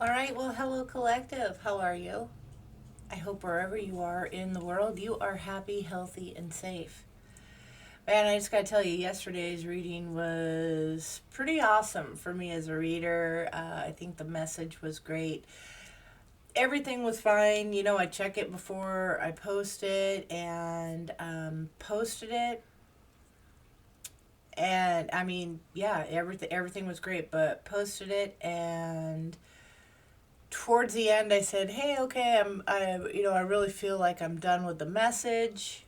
All right, well, hello, collective. How are you? I hope wherever you are in the world, you are happy, healthy, and safe. Man, I just got to tell you, yesterday's reading was pretty awesome for me as a reader. I think the message was great. Everything was fine. I check it before I post it and posted it. And I mean, yeah, everything was great, but posted it and towards the end I said, "Hey, okay, I really feel like I'm done with the message.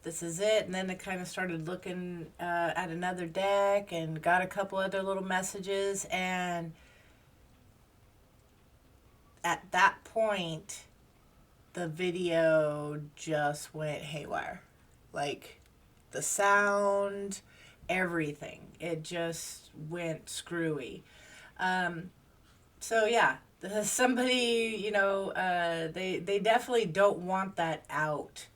This is it." And then I kind of started looking at another deck and got a couple other little messages, and at that point the video just went haywire. Like the sound, everything. It just went screwy. Um, So yeah, somebody, they definitely don't want that out.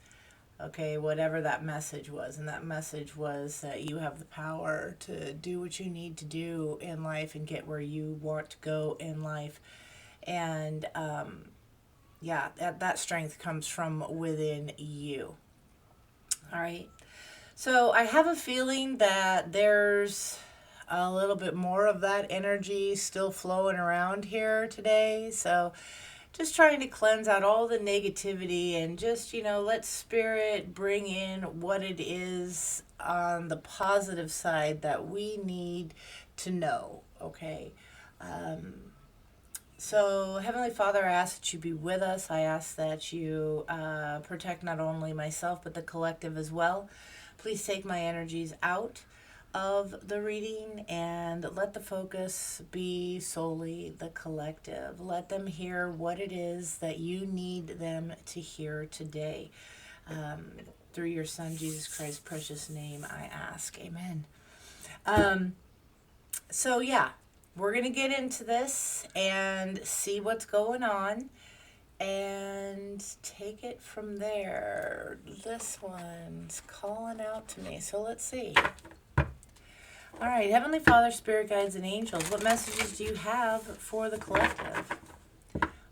Okay, whatever that message was, and that message was that you have the power to do what you need to do in life and get where you want to go in life, and yeah, that strength comes from within you. All right. So I have a feeling that there's a little bit more of that energy still flowing around here today. So just trying to cleanse out all the negativity and just, let spirit bring in what it is on the positive side that we need to know. Okay. Um, so, Heavenly Father, I ask that you be with us. I ask that you protect not only myself, but the collective as well. Please take my energies out of the reading and let the focus be solely the collective. Let them hear what it is that you need them to hear today. Through your Son, Jesus Christ's precious name, I ask. Amen. Um, so, yeah, we're going to get into this and see what's going on and take it from there. This one's calling out to me. So let's see. All right, Heavenly Father, Spirit Guides, and Angels, what messages do you have for the collective?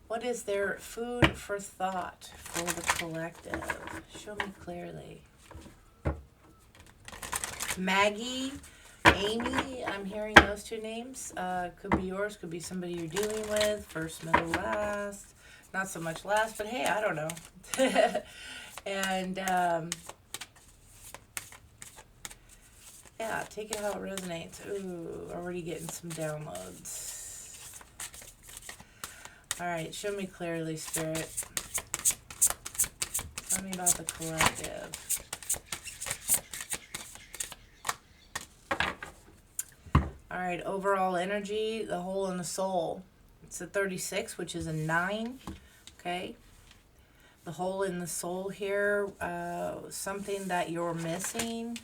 What is their food for thought for the collective? Show me clearly. Maggie, Amy, I'm hearing those two names. Could be yours, could be somebody you're dealing with. First, middle, last. Not so much last, but hey, I don't know. And yeah, take it how it resonates. Ooh, already getting some downloads. All right, show me clearly, Spirit. Tell me about the collective. All right, overall energy, the whole and the soul. It's a 36, which is a 9. Okay. The hole in the soul here, something that you're missing.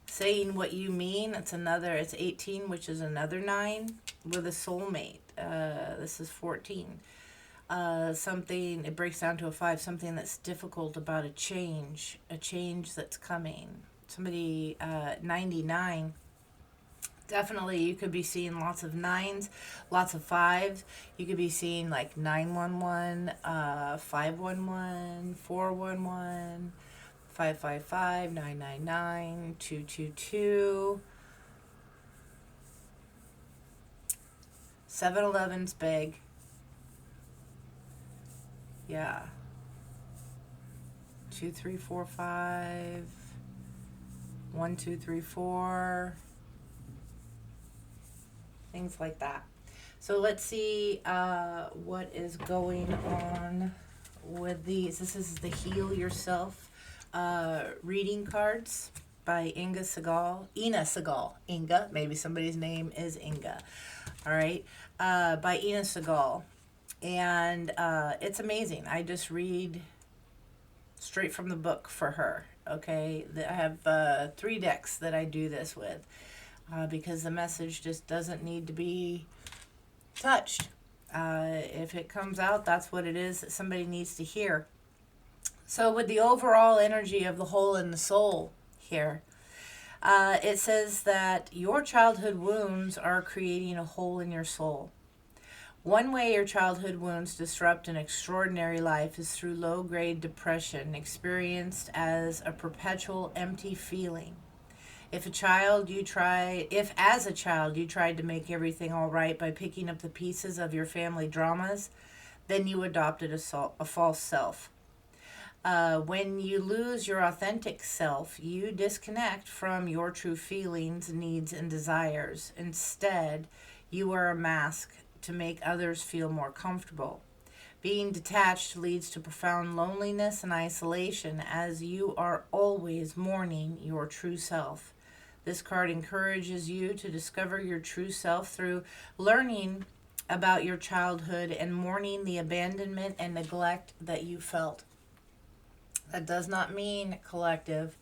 Saying what you mean, it's 18, which is another 9 with a soulmate. This is 14. Something, it breaks down to a 5, something that's difficult about a change that's coming. Somebody, 99. Definitely, you could be seeing lots of 9s, lots of 5s. You could be seeing like 911, 511, 411, 555, 999, 222. 7-Eleven's big. Yeah. 2, 3, 4, 5. 1, 2, 3, 4. Things like that. So let's see what is going on with these. This is the Heal Yourself reading cards by Ina Segal. Inga, maybe somebody's name is Inga. All right, by Ina Segal. And it's amazing. I just read straight from the book for her. Okay, I have 3 decks that I do this with. Because the message just doesn't need to be touched. If it comes out, that's what it is that somebody needs to hear. So with the overall energy of the whole in the soul here, it says that your childhood wounds are creating a hole in your soul. One way your childhood wounds disrupt an extraordinary life is through low-grade depression, experienced as a perpetual empty feeling. If as a child you tried to make everything all right by picking up the pieces of your family dramas, then you adopted a false self. When you lose your authentic self, you disconnect from your true feelings, needs, and desires. Instead, you wear a mask to make others feel more comfortable. Being detached leads to profound loneliness and isolation, as you are always mourning your true self. This card encourages you to discover your true self through learning about your childhood and mourning the abandonment and neglect that you felt. That does not mean, collective,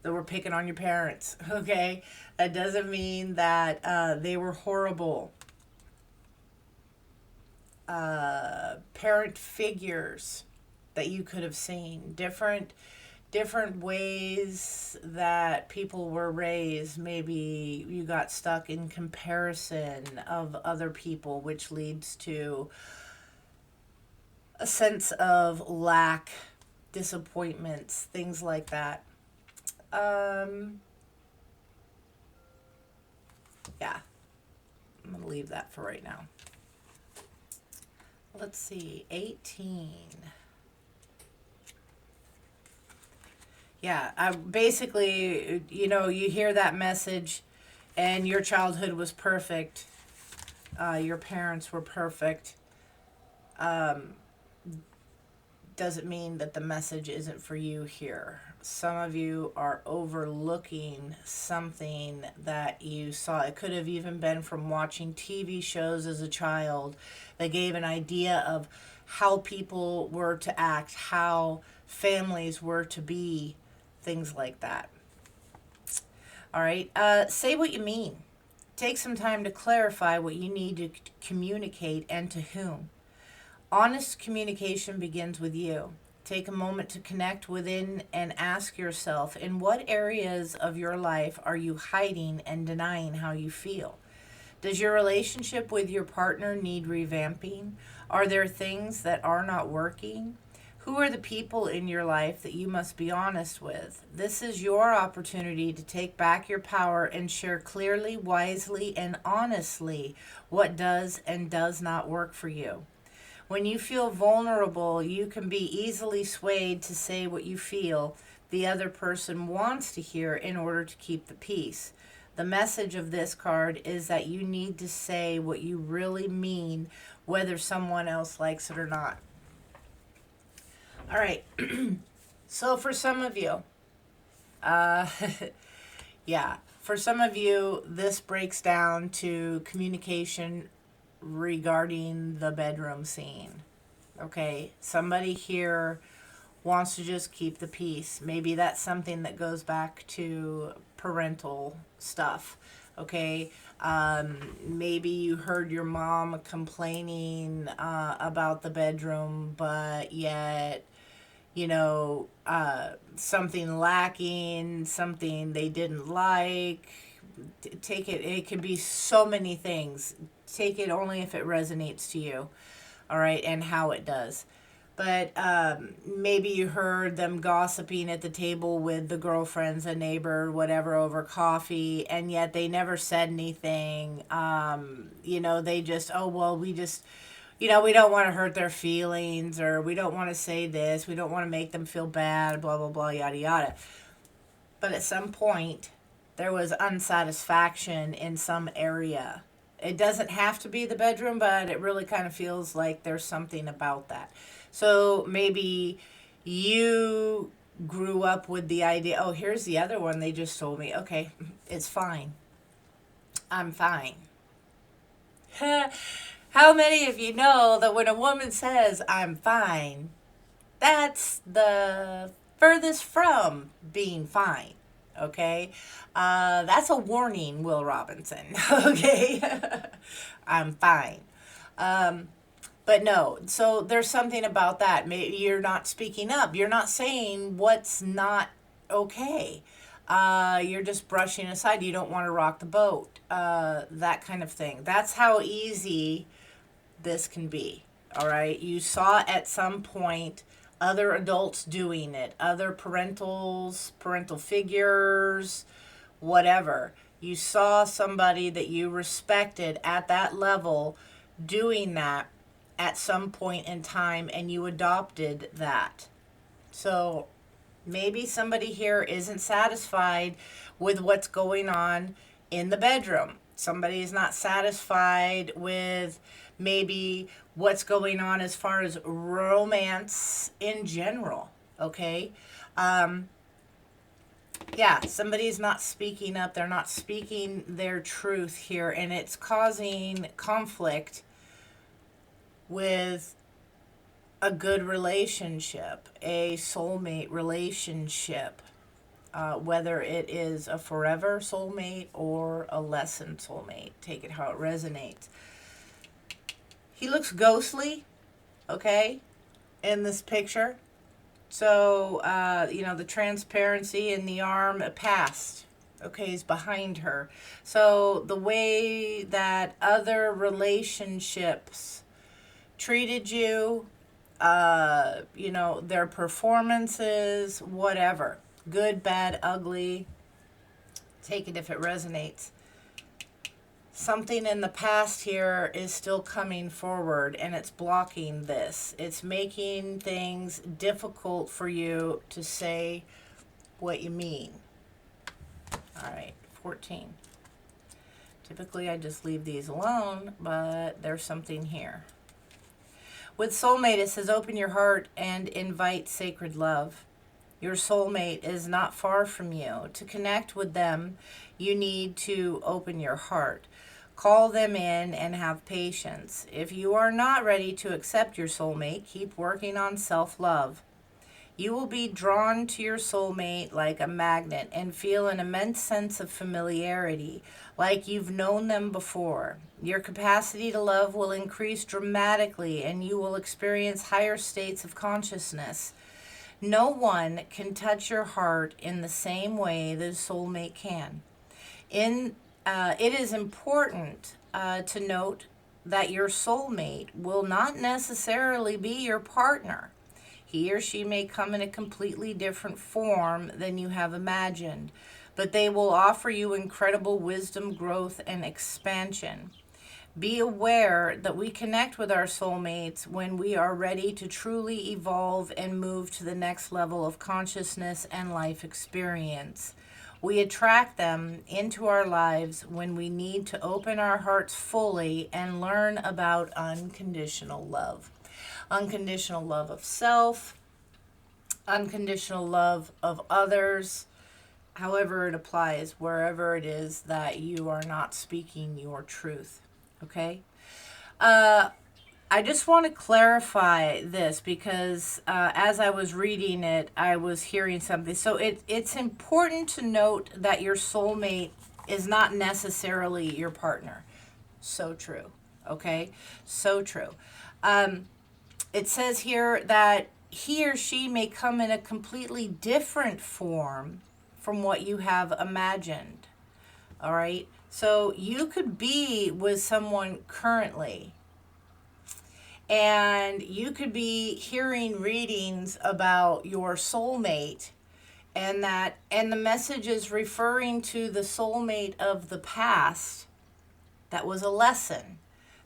that we're picking on your parents, okay? That doesn't mean that they were horrible. Parent figures that you could have seen, different ways that people were raised. Maybe you got stuck in comparison of other people, which leads to a sense of lack, disappointments, things like that. Yeah, I'm gonna leave that for right now. Let's see, 18. Yeah, I basically, you hear that message and your childhood was perfect. Your parents were perfect. Doesn't mean that the message isn't for you here. Some of you are overlooking something that you saw. It could have even been from watching TV shows as a child that gave an idea of how people were to act, how families were to be, things like that. All right, say what you mean. Take some time to clarify what you need to communicate and to whom. Honest communication begins with you. Take a moment to connect within and ask yourself, in what areas of your life are you hiding and denying how you feel? Does your relationship with your partner need revamping? Are there things that are not working? Who are the people in your life that you must be honest with? This is your opportunity to take back your power and share clearly, wisely, and honestly what does and does not work for you. When you feel vulnerable, you can be easily swayed to say what you feel the other person wants to hear in order to keep the peace. The message of this card is that you need to say what you really mean, whether someone else likes it or not. All right. So for some of you, yeah, for some of you, this breaks down to communication regarding the bedroom scene. Okay, somebody here wants to just keep the peace. Maybe that's something that goes back to parental stuff. Okay, maybe you heard your mom complaining about the bedroom, but yet something lacking, something they didn't like. Take it could be so many things. Take it only if it resonates to you, all right, and how it does. But maybe you heard them gossiping at the table with the girlfriends, a neighbor, whatever, over coffee, and yet they never said anything. They just, oh, well, we just, we don't want to hurt their feelings, or we don't want to say this, we don't want to make them feel bad, blah, blah, blah, yada, yada. But at some point, there was unsatisfaction in some area. It doesn't have to be the bedroom, but it really kind of feels like there's something about that. So maybe you grew up with the idea, oh, here's the other one they just told me. Okay, it's fine. I'm fine. How many of you know that when a woman says, I'm fine, that's the furthest from being fine? Okay, that's a warning, Will Robinson. Okay, I'm fine. But no, so there's something about that. Maybe you're not speaking up. You're not saying what's not okay. You're just brushing aside. You don't want to rock the boat. That kind of thing. That's how easy this can be. All right. You saw at some point other adults doing it, other parental figures, whatever. You saw somebody that you respected at that level doing that at some point in time, and you adopted that. So maybe somebody here isn't satisfied with what's going on in the bedroom. Somebody is not satisfied with maybe what's going on as far as romance in general. Okay. Yeah, somebody's not speaking up. They're not speaking their truth here, and it's causing conflict with a good relationship, a soulmate relationship, whether it is a forever soulmate or a lesson soulmate. Take it how it resonates. He looks ghostly, okay, in this picture. So, the transparency in the arm passed. Okay, is behind her. So the way that other relationships treated you, their performances, whatever, good, bad, ugly, take it if it resonates. Something in the past here is still coming forward, and it's blocking this. It's making things difficult for you to say what you mean. All right, 14. Typically, I just leave these alone, but there's something here. With soulmate, it says open your heart and invite sacred love. Your soulmate is not far from you. To connect with them, you need to open your heart. Call them in and have patience. If you are not ready to accept your soulmate, keep working on self-love. You will be drawn to your soulmate like a magnet and feel an immense sense of familiarity, like you've known them before. Your capacity to love will increase dramatically, and you will experience higher states of consciousness. No one can touch your heart in the same way that a soulmate can. It is important to note that your soulmate will not necessarily be your partner. He or she may come in a completely different form than you have imagined, but they will offer you incredible wisdom, growth, and expansion. Be aware that we connect with our soulmates when we are ready to truly evolve and move to the next level of consciousness and life experience. We attract them into our lives when we need to open our hearts fully and learn about unconditional love. Unconditional love of self, unconditional love of others, however it applies, wherever it is that you are not speaking your truth. Okay? I just want to clarify this because as I was reading it, I was hearing something. So it's important to note that your soulmate is not necessarily your partner. So true. Okay? So true. It says here that he or she may come in a completely different form from what you have imagined. All right? So you could be with someone currently, and you could be hearing readings about your soulmate, and the message is referring to the soulmate of the past that was a lesson,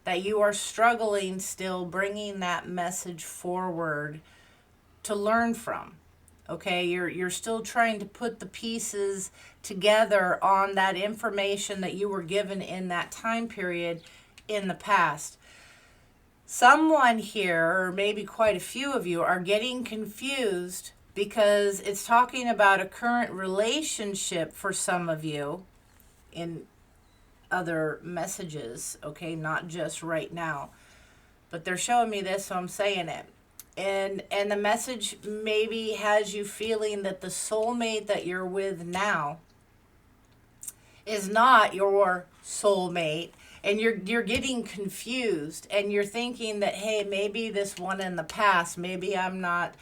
that you are struggling still bringing that message forward to learn from. Okay, you're still trying to put the pieces together on that information that you were given in that time period in the past. Someone here, or maybe quite a few of you, are getting confused because it's talking about a current relationship for some of you in other messages, okay, not just right now. But they're showing me this, so I'm saying it. And the message maybe has you feeling that the soulmate that you're with now is not your soulmate, and you're getting confused, and you're thinking that, hey, maybe this one in the past, maybe I'm not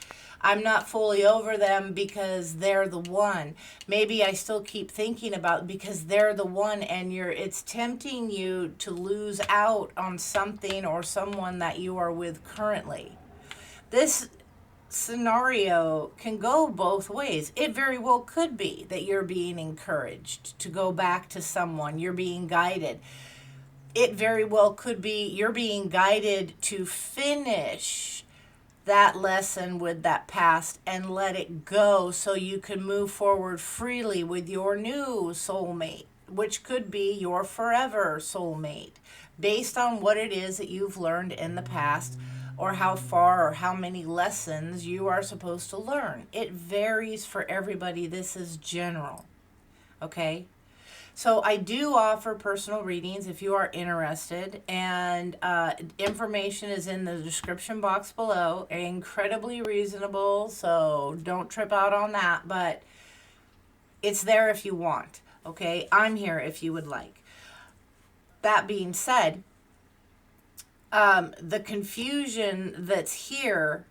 fully over them because they're the one. Maybe I still keep thinking about because they're the one, and it's tempting you to lose out on something or someone that you are with currently. This scenario can go both ways. It very well could be that you're being encouraged to go back to someone, you're being guided. It very well could be you're being guided to finish that lesson with that past and let it go so you can move forward freely with your new soulmate, which could be your forever soulmate, based on what it is that you've learned in the past, or how far or how many lessons you are supposed to learn. It varies for everybody. This is general. Okay? So I do offer personal readings if you are interested, and information is in the description box below. Incredibly reasonable, so don't trip out on that, but it's there if you want. Okay, I'm here if you would like. That being said, the confusion that's here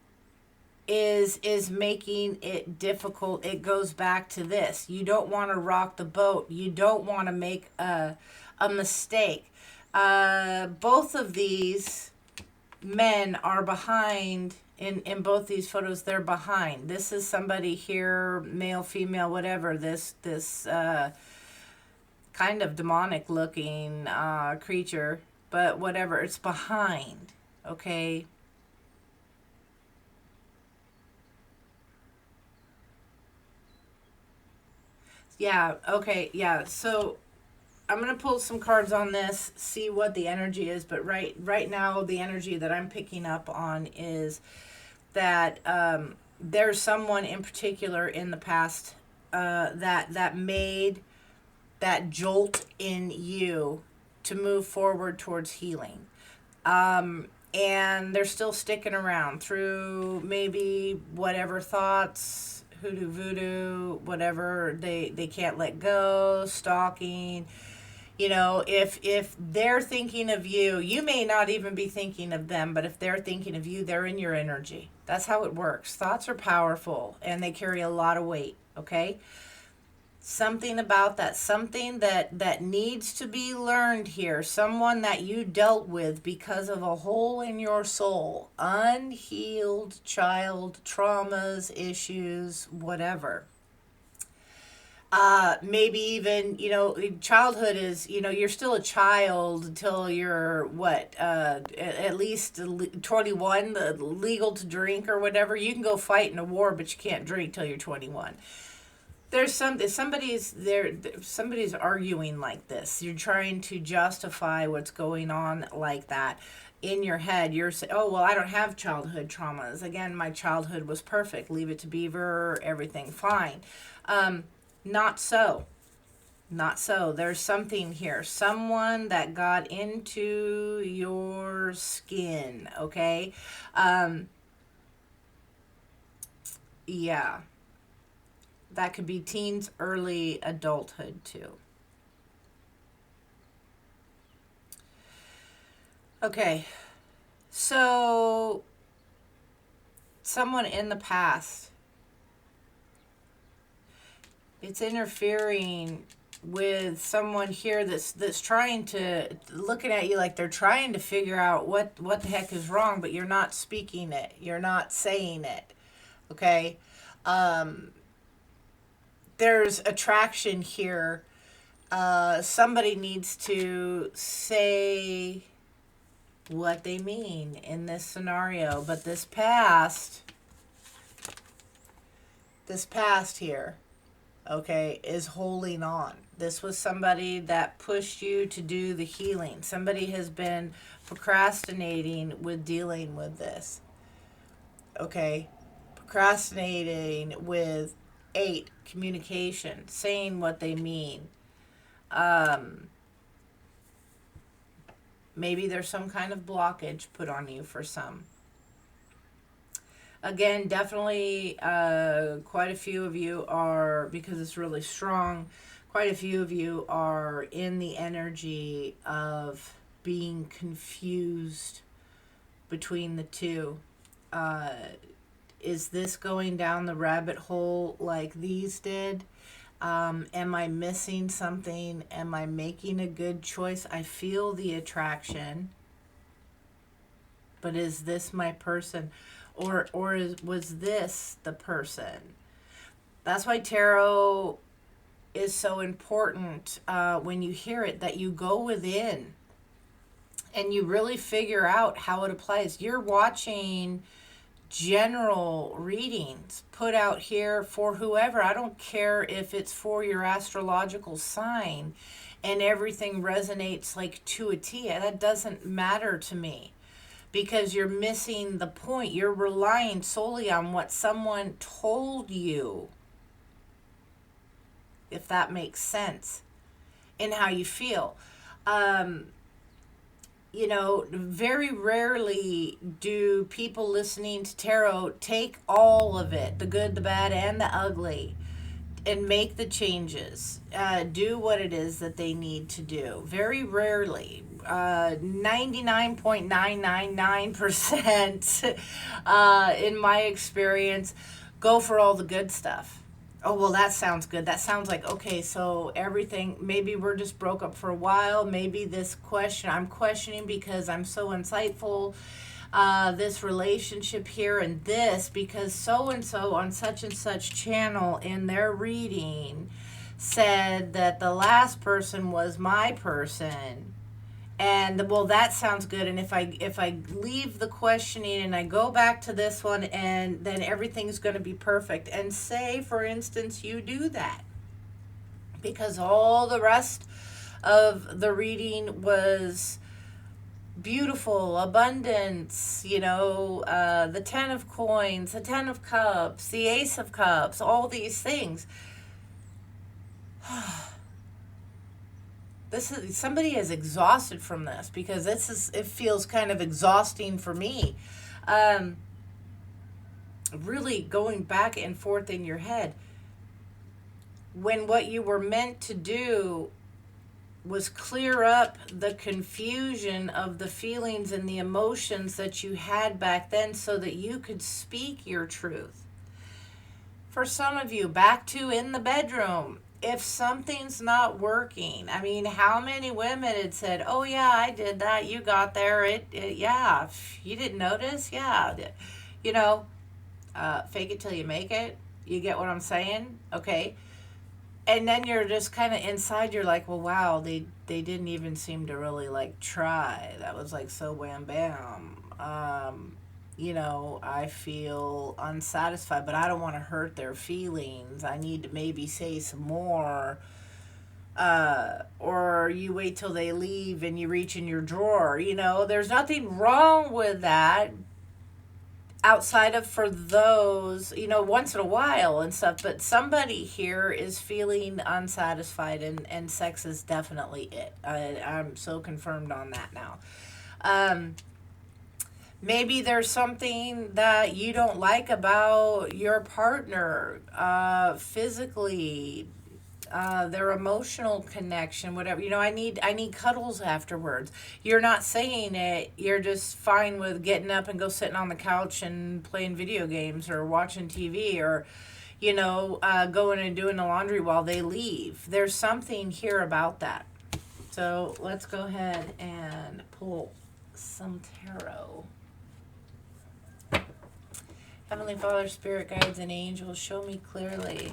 is making it difficult. It goes back to this. You don't want to rock the boat. You don't want to make a mistake. Both of these men are behind. In both these photos, they're behind. This is somebody here, male, female, whatever. This kind of demonic looking creature, but whatever. It's behind. Okay. Yeah, okay, yeah. So I'm gonna pull some cards on this, see what the energy is, but right now the energy that I'm picking up on is that there's someone in particular in the past that made that jolt in you to move forward towards healing. And they're still sticking around through maybe whatever thoughts, hoodoo voodoo, whatever they can't let go, stalking. If they're thinking of you, you may not even be thinking of them, but if they're thinking of you, they're in your energy. That's how it works. Thoughts are powerful and they carry a lot of weight, okay? Something about that, something that needs to be learned here, someone that you dealt with because of a hole in your soul, unhealed child traumas, issues, whatever. Maybe even, childhood is, you're still a child until you're what, at least 21, legal to drink or whatever. You can go fight in a war, but you can't drink till you're 21. There's somebody's arguing like this. You're trying to justify what's going on like that. In your head, you're saying, oh, well, I don't have childhood traumas. Again, my childhood was perfect. Leave it to Beaver, everything fine. Not so. Not so. There's something here. Someone that got into your skin, okay? Yeah. That could be teens, early adulthood, too. Okay. So, someone in the past, it's interfering with someone here that's trying to, looking at you like they're trying to figure out what the heck is wrong, but you're not speaking it, you're not saying it. Okay. There's attraction here. Somebody needs to say what they mean in this scenario, but this past here, okay, is holding on. This was somebody that pushed you to do the healing. Somebody has been procrastinating with dealing with this. Okay? Procrastinating with 8, communication, saying what they mean. Maybe there's some kind of blockage put on you for some. Again, definitely quite a few of you are, because it's really strong, quite a few of you are in the energy of being confused between the two. Is this going down the rabbit hole like these did? Am I missing something? Am I making a good choice? I feel the attraction, but is this my person? Was this the person? That's why tarot is so important, when you hear it, that you go within and you really figure out how it applies. You're watching general readings put out here for whoever. I don't care if it's for your astrological sign and everything resonates like to a T. That doesn't matter to me, because you're missing the point. You're relying solely on what someone told you, if that makes sense, in how you feel. Very rarely do people listening to tarot take all of it, the good, the bad, and the ugly, and make the changes, do what it is that they need to do. Very rarely. 99.999% in my experience, go for all the good stuff. Oh, well, that sounds good. That sounds like, okay, so everything, maybe we're just broke up for a while. Maybe this question, I'm questioning because I'm so insightful. This relationship here and this, because so-and-so on such and such channel in their reading said that the last person was my person. And, well, that sounds good. And if I leave the questioning and I go back to this one, and then everything's going to be perfect. And say, for instance, you do that, because all the rest of the reading was beautiful, abundance, the 10 of coins, the 10 of cups, the ace of cups, all these things. Somebody is exhausted from this, because it feels kind of exhausting for me. Really going back and forth in your head, when what you were meant to do was clear up the confusion of the feelings and the emotions that you had back then, so that you could speak your truth. For some of you, back to in the bedroom. If something's not working, I mean, how many women had said, oh yeah, I did that, you got there, yeah, you didn't notice, yeah, fake it till you make it, you get what I'm saying? Okay. And then you're just kind of inside, you're like, well, wow, they didn't even seem to really like try. That was like so wham bam. I feel unsatisfied, but I don't want to hurt their feelings. I need to maybe say some more. Or you wait till they leave and you reach in your drawer. There's nothing wrong with that, outside of for those, once in a while and stuff. But somebody here is feeling unsatisfied, and sex is definitely it. I'm so confirmed on that now. Maybe there's something that you don't like about your partner, physically, their emotional connection, whatever. I need cuddles afterwards. You're not saying it. You're just fine with getting up and go sitting on the couch and playing video games or watching TV, or, going and doing the laundry while they leave. There's something here about that. So let's go ahead and pull some tarot. Heavenly Father, Spirit Guides, and Angels, show me clearly.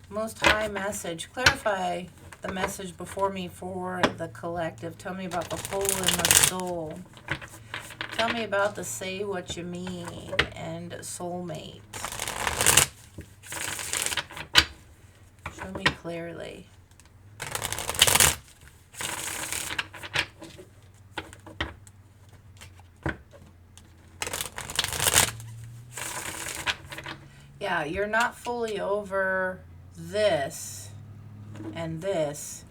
Most High message. Clarify the message before me for the collective. Tell me about the hole in the soul. Tell me about the say what you mean and soulmate. Show me clearly. Yeah, you're not fully over this and this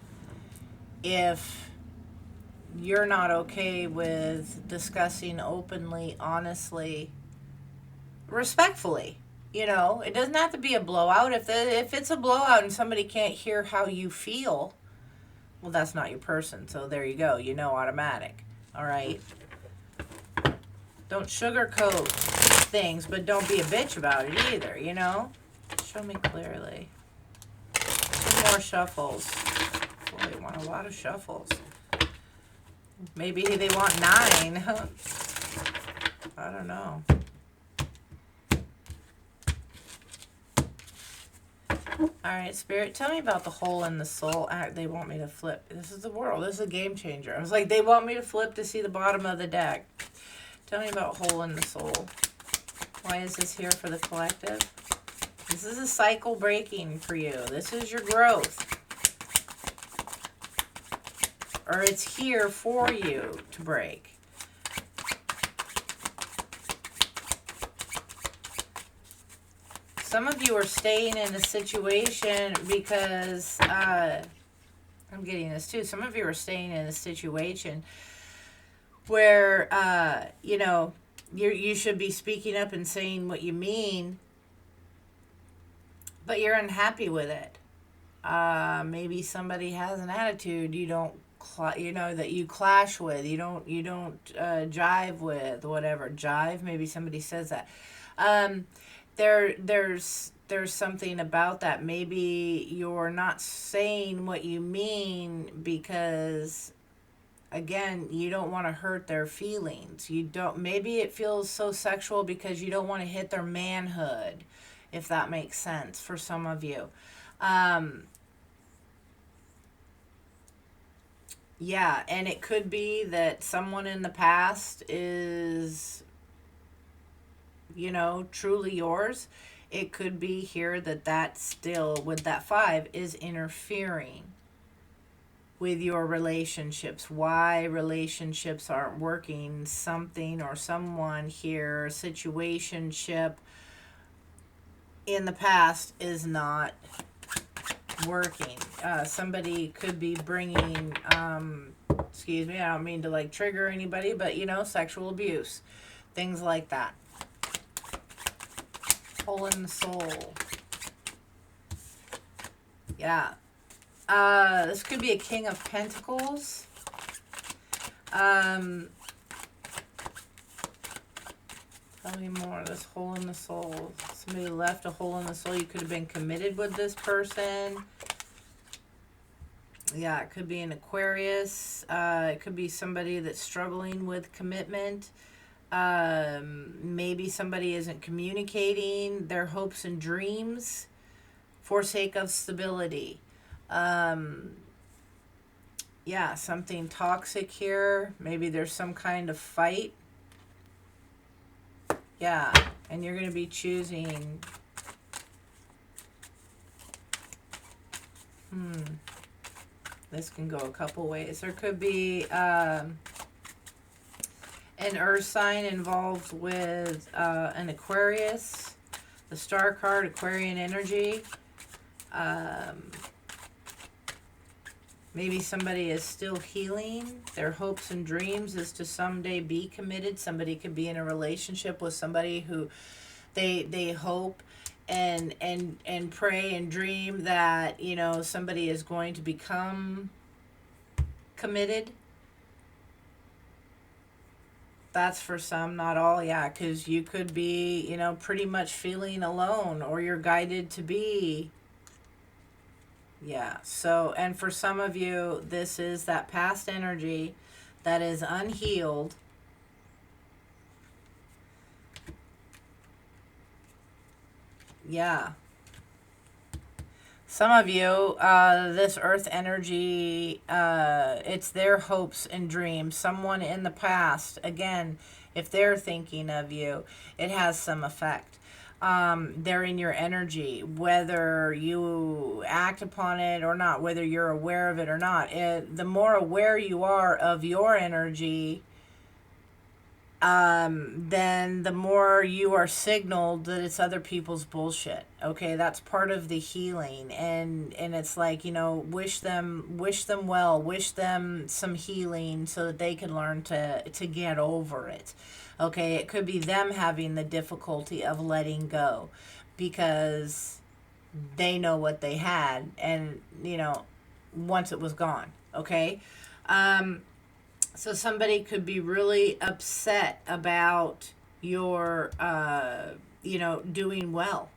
if you're not okay with discussing openly, honestly, respectfully. It doesn't have to be a blowout. If it's a blowout and somebody can't hear how you feel, Well, that's not your person, so there you go. You know, automatic. All right. Don't sugarcoat things, but don't be a bitch about it either, you know? Show me clearly. 2 more shuffles. Boy, they want a lot of shuffles. Maybe they want 9. I don't know. All right, Spirit, tell me about the hole in the soul. They want me to flip. This is the world. This is a game changer. I was like, they want me to flip to see the bottom of the deck. Tell me about hole in the soul. Why is this here for the collective? This is a cycle breaking for you. This is your growth. Or it's here for you to break. Some of you are staying in a situation because, I'm getting this too. Some of you are staying in a situation where, you know, you should be speaking up and saying what you mean, but you're unhappy with it. Maybe somebody has an attitude you don't, you know, that you clash with. You don't jive with, whatever. Jive, maybe somebody says that. There's something about that. Maybe you're not saying what you mean because, again, you don't want to hurt their feelings. You don't. Maybe it feels so sexual because you don't want to hit their manhood, if that makes sense for some of you. Yeah, and it could be that someone in the past is, you know, truly yours. It could be here that still, with that 5, is interfering with your relationships. Why relationships aren't working. Something or someone here, situationship in the past is not working. Somebody could be bringing, excuse me, I don't mean to like trigger anybody, but you know, sexual abuse, things like that. Hole in the soul. Yeah. This could be a King of Pentacles. Tell me more. This hole in the soul. Somebody left a hole in the soul. You could have been committed with this person. Yeah, it could be an Aquarius. It could be somebody that's struggling with commitment. Maybe somebody isn't communicating their hopes and dreams for sake of stability. Yeah, something toxic here. Maybe there's some kind of fight. Yeah, and you're going to be choosing. This can go a couple ways. There could be an earth sign involved with an Aquarius. The star card, Aquarian energy. Maybe somebody is still healing. Their hopes and dreams is to someday be committed. Somebody could be in a relationship with somebody who they hope and pray and dream that, you know, somebody is going to become committed. That's for some, not all. Yeah, because you could be, you know, pretty much feeling alone, or you're guided to be. Yeah, so, and for some of you, this is that past energy that is unhealed. Yeah. Some of you, this earth energy, it's their hopes and dreams. Someone in the past, again, if they're thinking of you, it has some effect. They're in your energy, whether you act upon it or not, whether you're aware of it or not. The more aware you are of your energy, then the more you are signaled that it's other people's bullshit. Okay, that's part of the healing, and it's like, you know, wish them well, wish them some healing so that they can learn to get over it. Okay, it could be them having the difficulty of letting go because they know what they had, and, you know, once it was gone. Okay. So somebody could be really upset about your, doing well,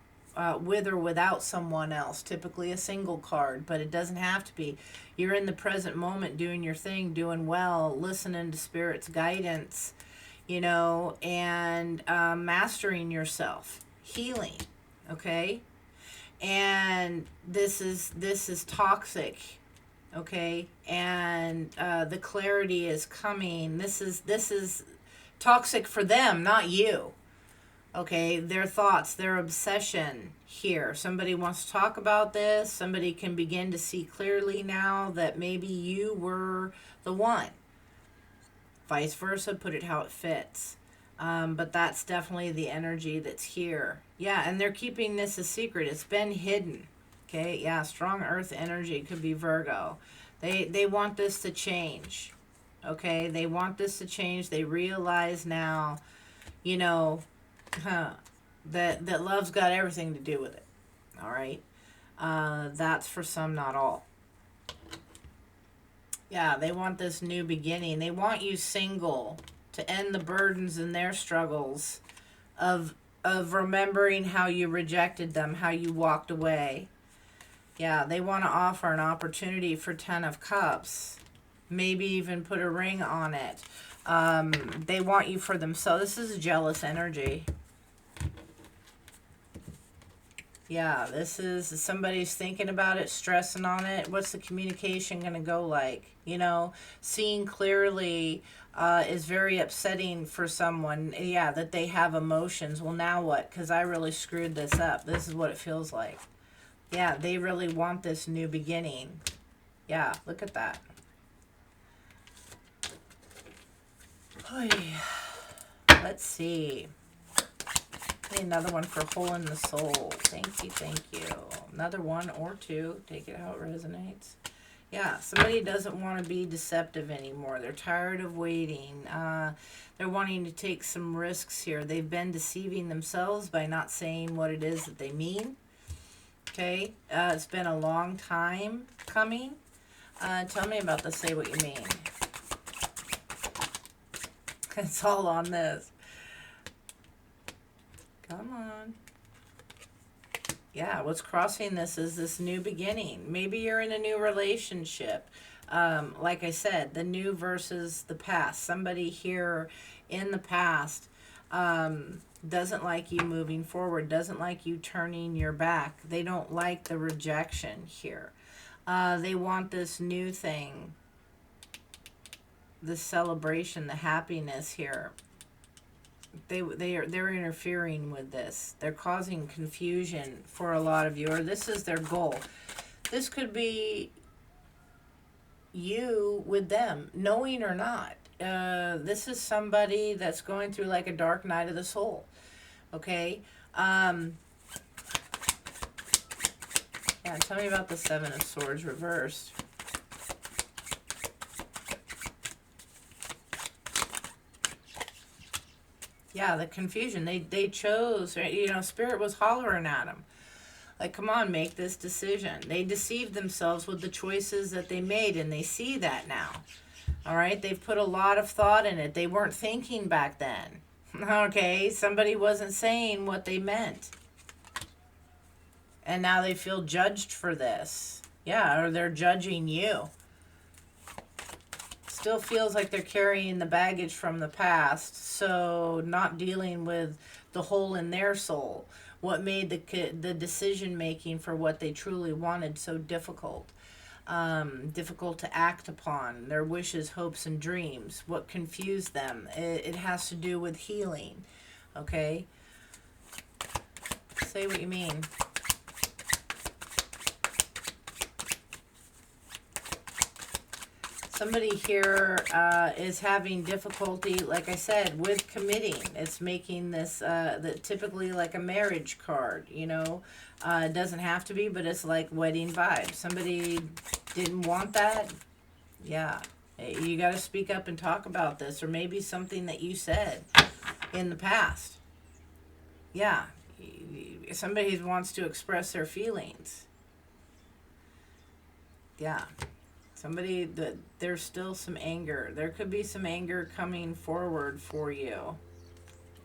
with or without someone else. Typically a single card, but it doesn't have to be. You're in the present moment doing your thing, doing well, listening to Spirit's guidance, and mastering yourself, healing. Okay. And this is toxic. Okay. And the clarity is coming. This is toxic for them, not you. Okay, their thoughts, their obsession here. Somebody wants to talk about this. Somebody can begin to see clearly now that maybe you were the one. Vice versa, put it how it fits. But that's definitely the energy that's here. Yeah, and they're keeping this a secret. It's been hidden. Okay, yeah, strong earth energy could be Virgo. They want this to change. Okay, they want this to change. They realize now, you know, that love's got everything to do with it. All right, that's for some, not all. Yeah, they want this new beginning. They want you single to end the burdens and their struggles of remembering how you rejected them, how you walked away. Yeah, they want to offer an opportunity for 10 of Cups. Maybe even put a ring on it. They want you for themselves. This is jealous energy. Yeah, this is somebody's thinking about it, stressing on it. What's the communication going to go like? Seeing clearly is very upsetting for someone. Yeah, that they have emotions. Well, now what? Because I really screwed this up. This is what it feels like. Yeah, they really want this new beginning. Yeah, look at that. Let's see. Another one for Hole in the Soul. Thank you. Another one or two. Take it how it resonates. Yeah, somebody doesn't want to be deceptive anymore. They're tired of waiting. They're wanting to take some risks here. They've been deceiving themselves by not saying what it is that they mean. Okay, it's been a long time coming. Tell me about this. Say what you mean. It's all on this. Come on. Yeah, what's crossing this is this new beginning. Maybe you're in a new relationship. Like I said, the new versus the past. Somebody here in the past doesn't like you moving forward, doesn't like you turning your back. They don't like the rejection here. They want this new thing, the celebration, the happiness here. They're interfering with this. They're causing confusion for a lot of you, or this is their goal. This could be you with them, knowing or not. This is somebody that's going through like a dark night of the soul. Okay. Yeah, tell me about the Seven of Swords reversed. Yeah, the confusion. They chose, Spirit was hollering at them. Like, come on, make this decision. They deceived themselves with the choices that they made, and they see that now. All right? They've put a lot of thought in it. They weren't thinking back then. Okay? Somebody wasn't saying what they meant. And now they feel judged for this. Yeah, or they're judging you. Still feels like they're carrying the baggage from the past, so not dealing with the hole in their soul. What made the decision making for what they truly wanted so difficult? Difficult to act upon. Their wishes, hopes, and dreams. What confused them? It has to do with healing. Okay? Say what you mean. Somebody here is having difficulty, like I said, with committing. It's making this typically like a marriage card, It doesn't have to be, but it's like wedding vibes. Somebody didn't want that. Yeah. You got to speak up and talk about this, or maybe something that you said in the past. Yeah. Somebody wants to express their feelings. Yeah. Somebody that there's still some anger. There could be some anger coming forward for you.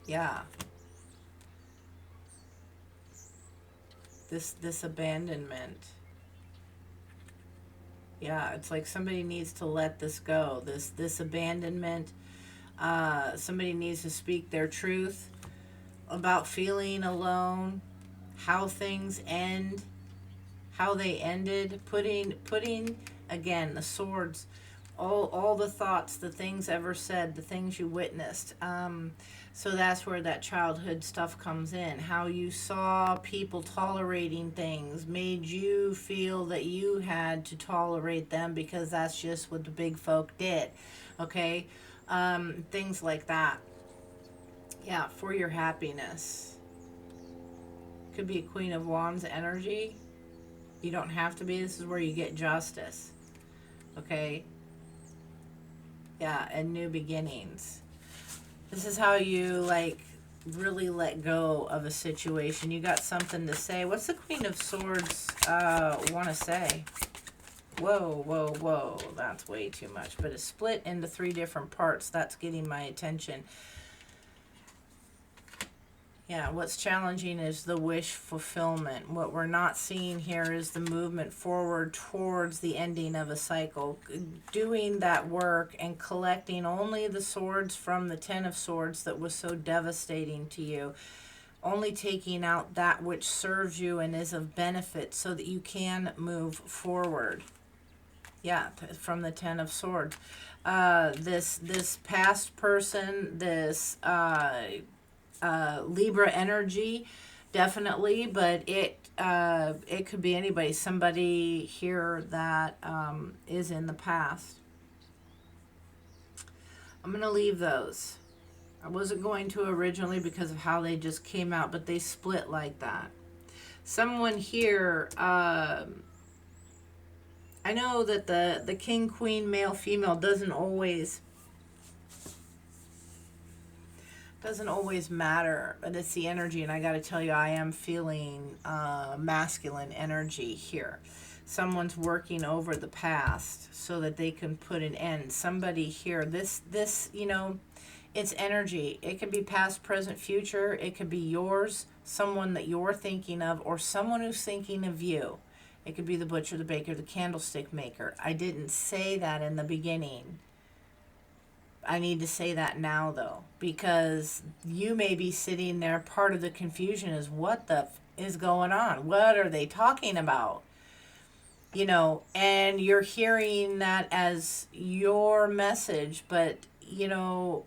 Yeah. This abandonment. Yeah, it's like somebody needs to let this go. This abandonment. Somebody needs to speak their truth about feeling alone, how things end, how they ended, putting again the swords, all the thoughts, the things ever said, the things you witnessed. So that's where that childhood stuff comes in. How you saw people tolerating things made you feel that you had to tolerate them because that's just what the big folk did. Okay? Things like that. Yeah, for your happiness. Could be a Queen of Wands energy. You don't have to be. This is where you get justice. Okay? Yeah, and new beginnings. This is how you, like, really let go of a situation. You got something to say. What's the Queen of Swords want to say? Whoa, whoa, whoa. That's way too much. But it's split into 3 different parts. That's getting my attention. Yeah, what's challenging is the wish fulfillment. What we're not seeing here is the movement forward towards the ending of a cycle. Doing that work and collecting only the swords from the 10 of Swords that was so devastating to you. Only taking out that which serves you and is of benefit so that you can move forward. Yeah, from the 10 of Swords. This past person, this Libra energy, definitely, but it could be anybody. Somebody here that is in the past. I'm going to leave those. I wasn't going to originally because of how they just came out, but they split like that. Someone here, I know that the king, queen, male, female doesn't always matter, but it's the energy. And I got to tell you, I am feeling masculine energy here. Someone's working over the past so that they can put an end. Somebody here, this you know, it's energy. It can be past, present, future. It could be yours, someone that you're thinking of, or someone who's thinking of you. It could be the butcher, the baker, the candlestick maker. I didn't say that in the beginning. I need to say that now, though, because you may be sitting there. Part of the confusion is, what the is going on? What are they talking about? You know, and you're hearing that as your message, but, you know,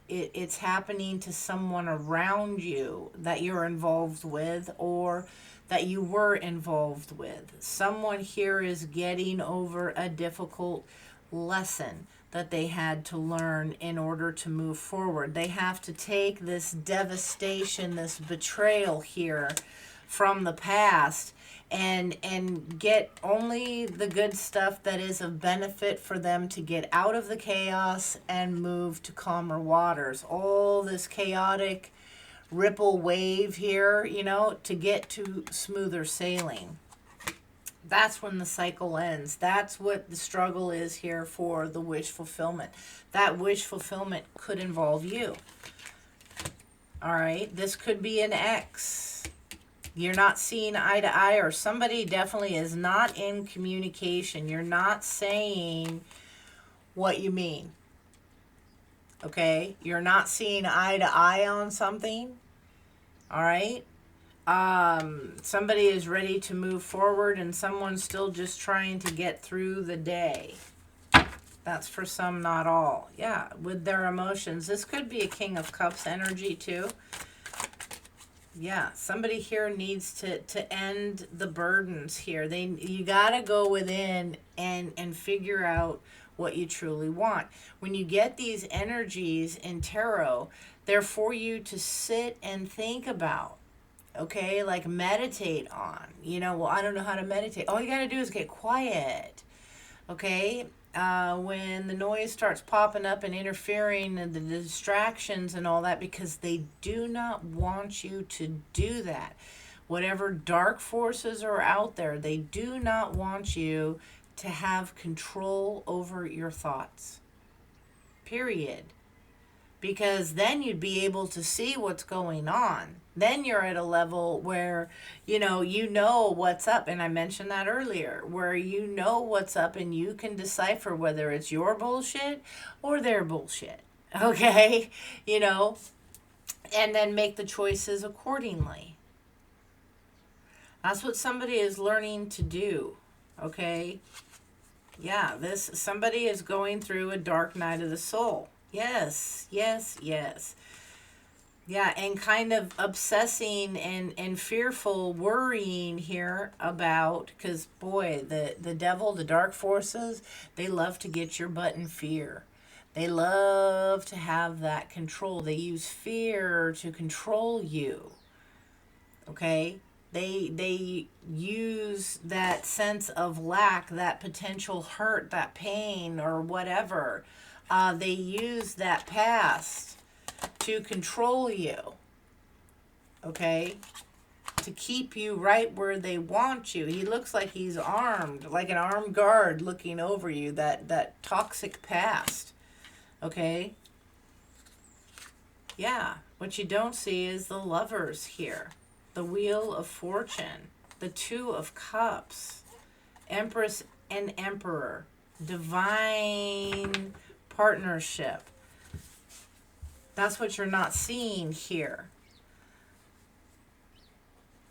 it's happening to someone around you that you're involved with or that you were involved with. Someone here is getting over a difficult lesson that they had to learn in order to move forward. They have to take this devastation, this betrayal here from the past and get only the good stuff that is of benefit for them to get out of the chaos and move to calmer waters. All this chaotic ripple wave here, you know, to get to smoother sailing. That's when the cycle ends. That's what the struggle is here for the wish fulfillment. That wish fulfillment could involve you. All right. This could be an ex. You're not seeing eye to eye, or somebody definitely is not in communication. You're not saying what you mean. Okay. You're not seeing eye to eye on something. All right. Somebody is ready to move forward and someone's still just trying to get through the day. That's for some, not all. Yeah, with their emotions. This could be a King of Cups energy too. Yeah, somebody here needs to end the burdens here. You got to go within and figure out what you truly want. When you get these energies in tarot, they're for you to sit and think about. Okay, like meditate on. You know, well, I don't know how to meditate. All you got to do is get quiet. Okay, when the noise starts popping up and interfering and the distractions and all that, because they do not want you to do that. Whatever dark forces are out there, they do not want you to have control over your thoughts. Period. Because then you'd be able to see what's going on. Then you're at a level where, you know what's up. And I mentioned that earlier, where you know what's up and you can decipher whether it's your bullshit or their bullshit. Okay? And then make the choices accordingly. That's what somebody is learning to do. Okay? Yeah, somebody is going through a dark night of the soul. Yes. Yeah, and kind of obsessing and fearful, worrying here about, because boy, the devil, the dark forces, they love to get your butt in fear. They love to have that control. They use fear to control you. Okay? They use that sense of lack, that potential hurt, that pain, or whatever. They use that past to control you, okay? To keep you right where they want you. He looks like he's armed, like an armed guard looking over you, that toxic past, okay? Yeah, what you don't see is the Lovers here. The Wheel of Fortune, the Two of Cups, Empress and Emperor, divine partnership. That's what you're not seeing here.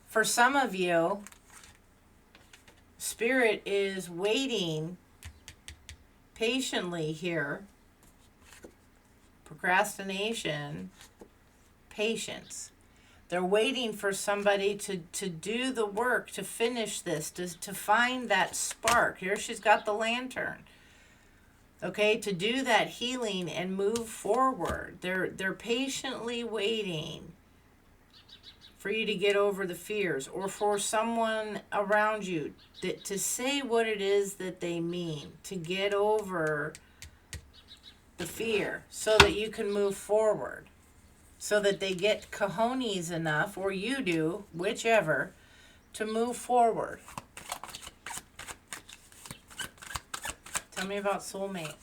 For some of you, Spirit is waiting patiently here. Procrastination, patience. They're waiting for somebody to do the work, to finish this, to find that spark. Here she's got the lantern. Okay, to do that healing and move forward. They're patiently waiting for you to get over the fears, or for someone around you to say what it is that they mean, to get over the fear so that you can move forward. So that they get cojones enough, or you do, whichever, to move forward. Tell me about soulmate.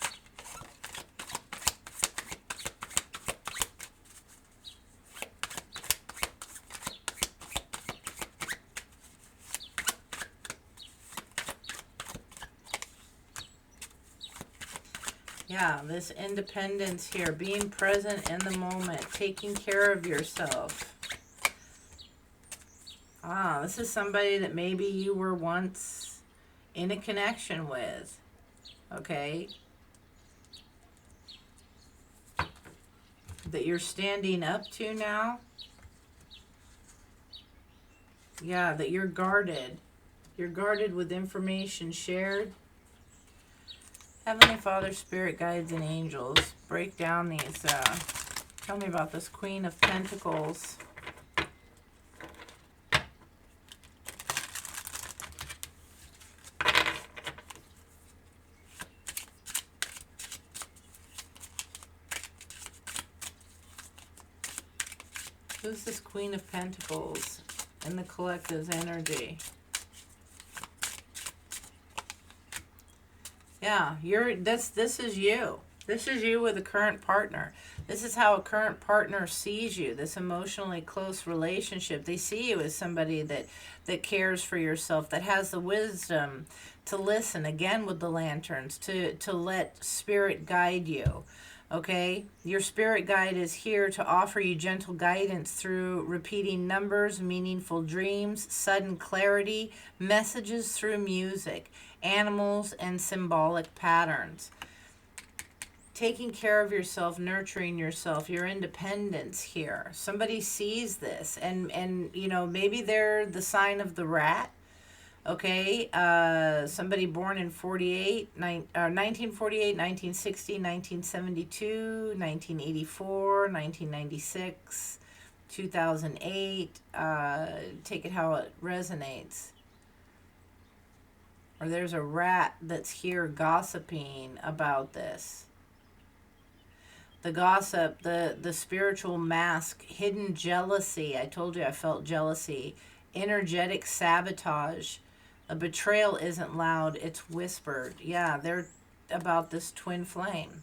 Yeah, this independence here, being present in the moment, taking care of yourself. This is somebody that maybe you were once in a connection with, okay? That you're standing up to now. Yeah, that you're guarded. You're guarded with information shared. Heavenly Father, Spirit, Guides, and Angels, break down these. Tell me about this Queen of Pentacles. Who's this Queen of Pentacles in the collective's energy? Yeah, this is you. This is you with a current partner. This is how a current partner sees you, this emotionally close relationship. They see you as somebody that cares for yourself, that has the wisdom to listen, again with the lanterns, to let Spirit guide you. Okay? Your spirit guide is here to offer you gentle guidance through repeating numbers, meaningful dreams, sudden clarity, messages through music, animals, and symbolic patterns. Taking care of yourself, nurturing yourself, your independence here. Somebody sees this, and maybe they're the sign of the rat. Okay, somebody born in 1948, 1960, 1972, 1984, 1996, 2008. Take it how it resonates. Or there's a rat that's here gossiping about this. The gossip, the spiritual mask, hidden jealousy. I told you I felt jealousy. Energetic sabotage. A betrayal isn't loud, it's whispered. Yeah, they're about this twin flame.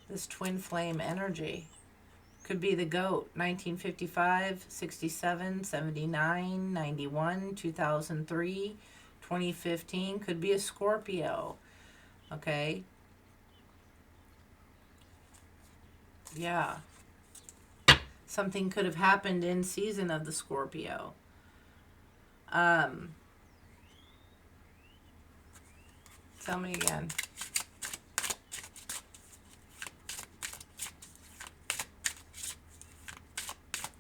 This twin flame energy. Could be the goat, 1955, 67, 79, 91, 2003, 2015. Could be a Scorpio. Okay. Yeah. Something could have happened in season of the Scorpio. Tell me again.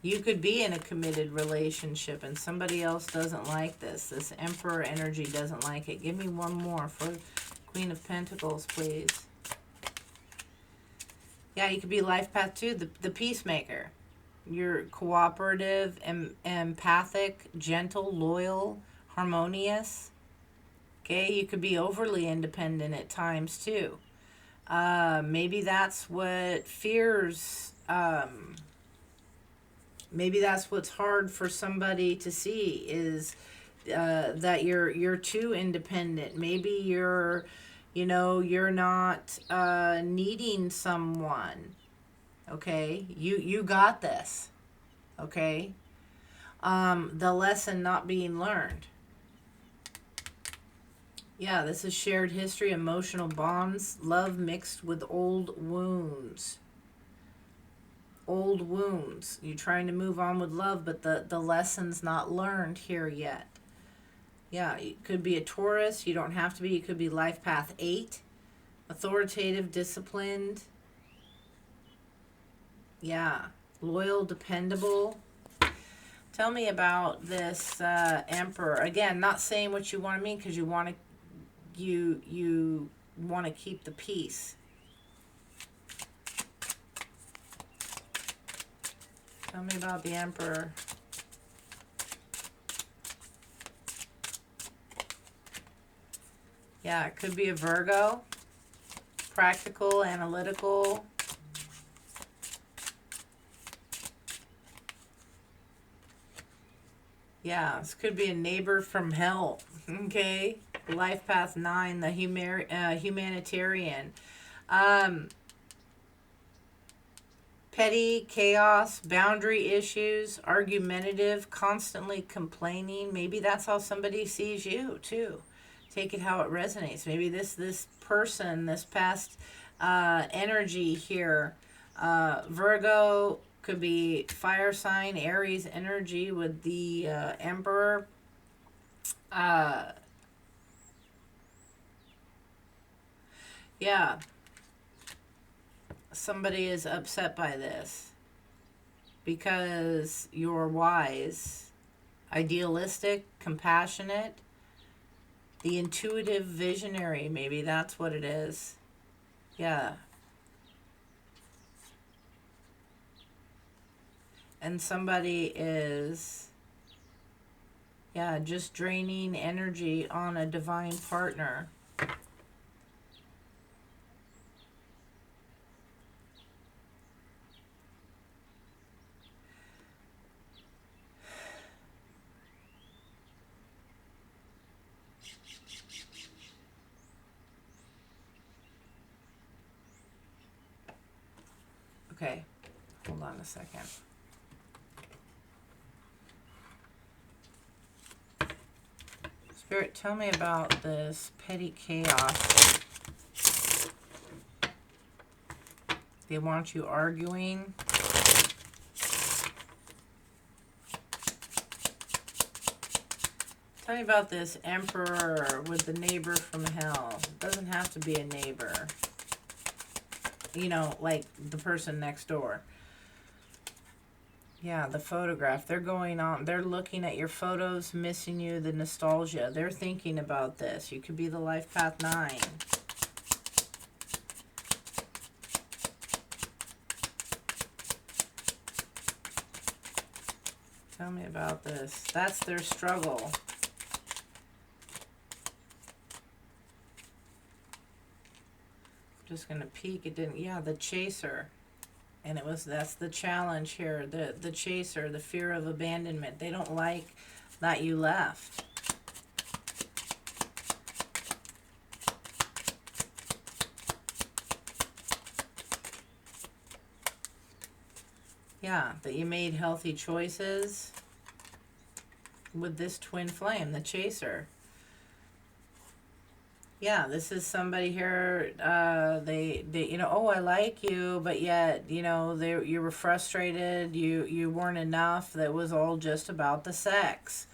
You could be in a committed relationship and somebody else doesn't like this. This Emperor energy doesn't like it. Give me one more for Queen of Pentacles, please. Yeah, you could be life path 2, the peacemaker. You're cooperative, empathic, gentle, loyal, harmonious. Okay, you could be overly independent at times too. Maybe that's what fears... maybe that's what's hard for somebody to see is that you're too independent. Maybe you're not needing someone. Okay, you got this. Okay, the lesson not being learned. Yeah, this is shared history, emotional bonds, love mixed with old wounds. Old wounds. You're trying to move on with love, but the lesson's not learned here yet. Yeah, it could be a Taurus. You don't have to be. You could be life path 8. Authoritative, disciplined. Yeah. Loyal, dependable. Tell me about this Emperor. Again, not saying what you want to mean because you want to you want to keep the peace. Tell me about the Emperor. Yeah, it could be a Virgo. Practical, analytical. Yeah, this could be a neighbor from hell. Okay. Life path 9, the humanitarian. Petty, chaos, boundary issues, argumentative, constantly complaining. Maybe that's how somebody sees you too. Take it how it resonates. Maybe this person, this past energy here, Virgo, could be fire sign, Aries energy with the Emperor. Yeah. Somebody is upset by this because you're wise, idealistic, compassionate, the intuitive visionary. Maybe that's what it is. Yeah. And somebody is, yeah, just draining energy on a divine partner. Okay, hold on a second. Spirit, tell me about this petty chaos. They want you arguing. Tell me about this Emperor with the neighbor from hell. It doesn't have to be a neighbor. You know, like the person next door. Yeah, the photograph. They're going on. They're looking at your photos, missing you, the nostalgia. They're thinking about this. You could be the life path 9. Tell me about this. That's their struggle. Just gonna peek. It didn't. Yeah, the chaser. And it was, that's the challenge here. The chaser, the fear of abandonment. They don't like that you left. Yeah, that you made healthy choices with this twin flame, the chaser. Yeah, this is somebody here, they you know, oh, I like you, but yet, you know, you were frustrated, you weren't enough, that was all just about the sex.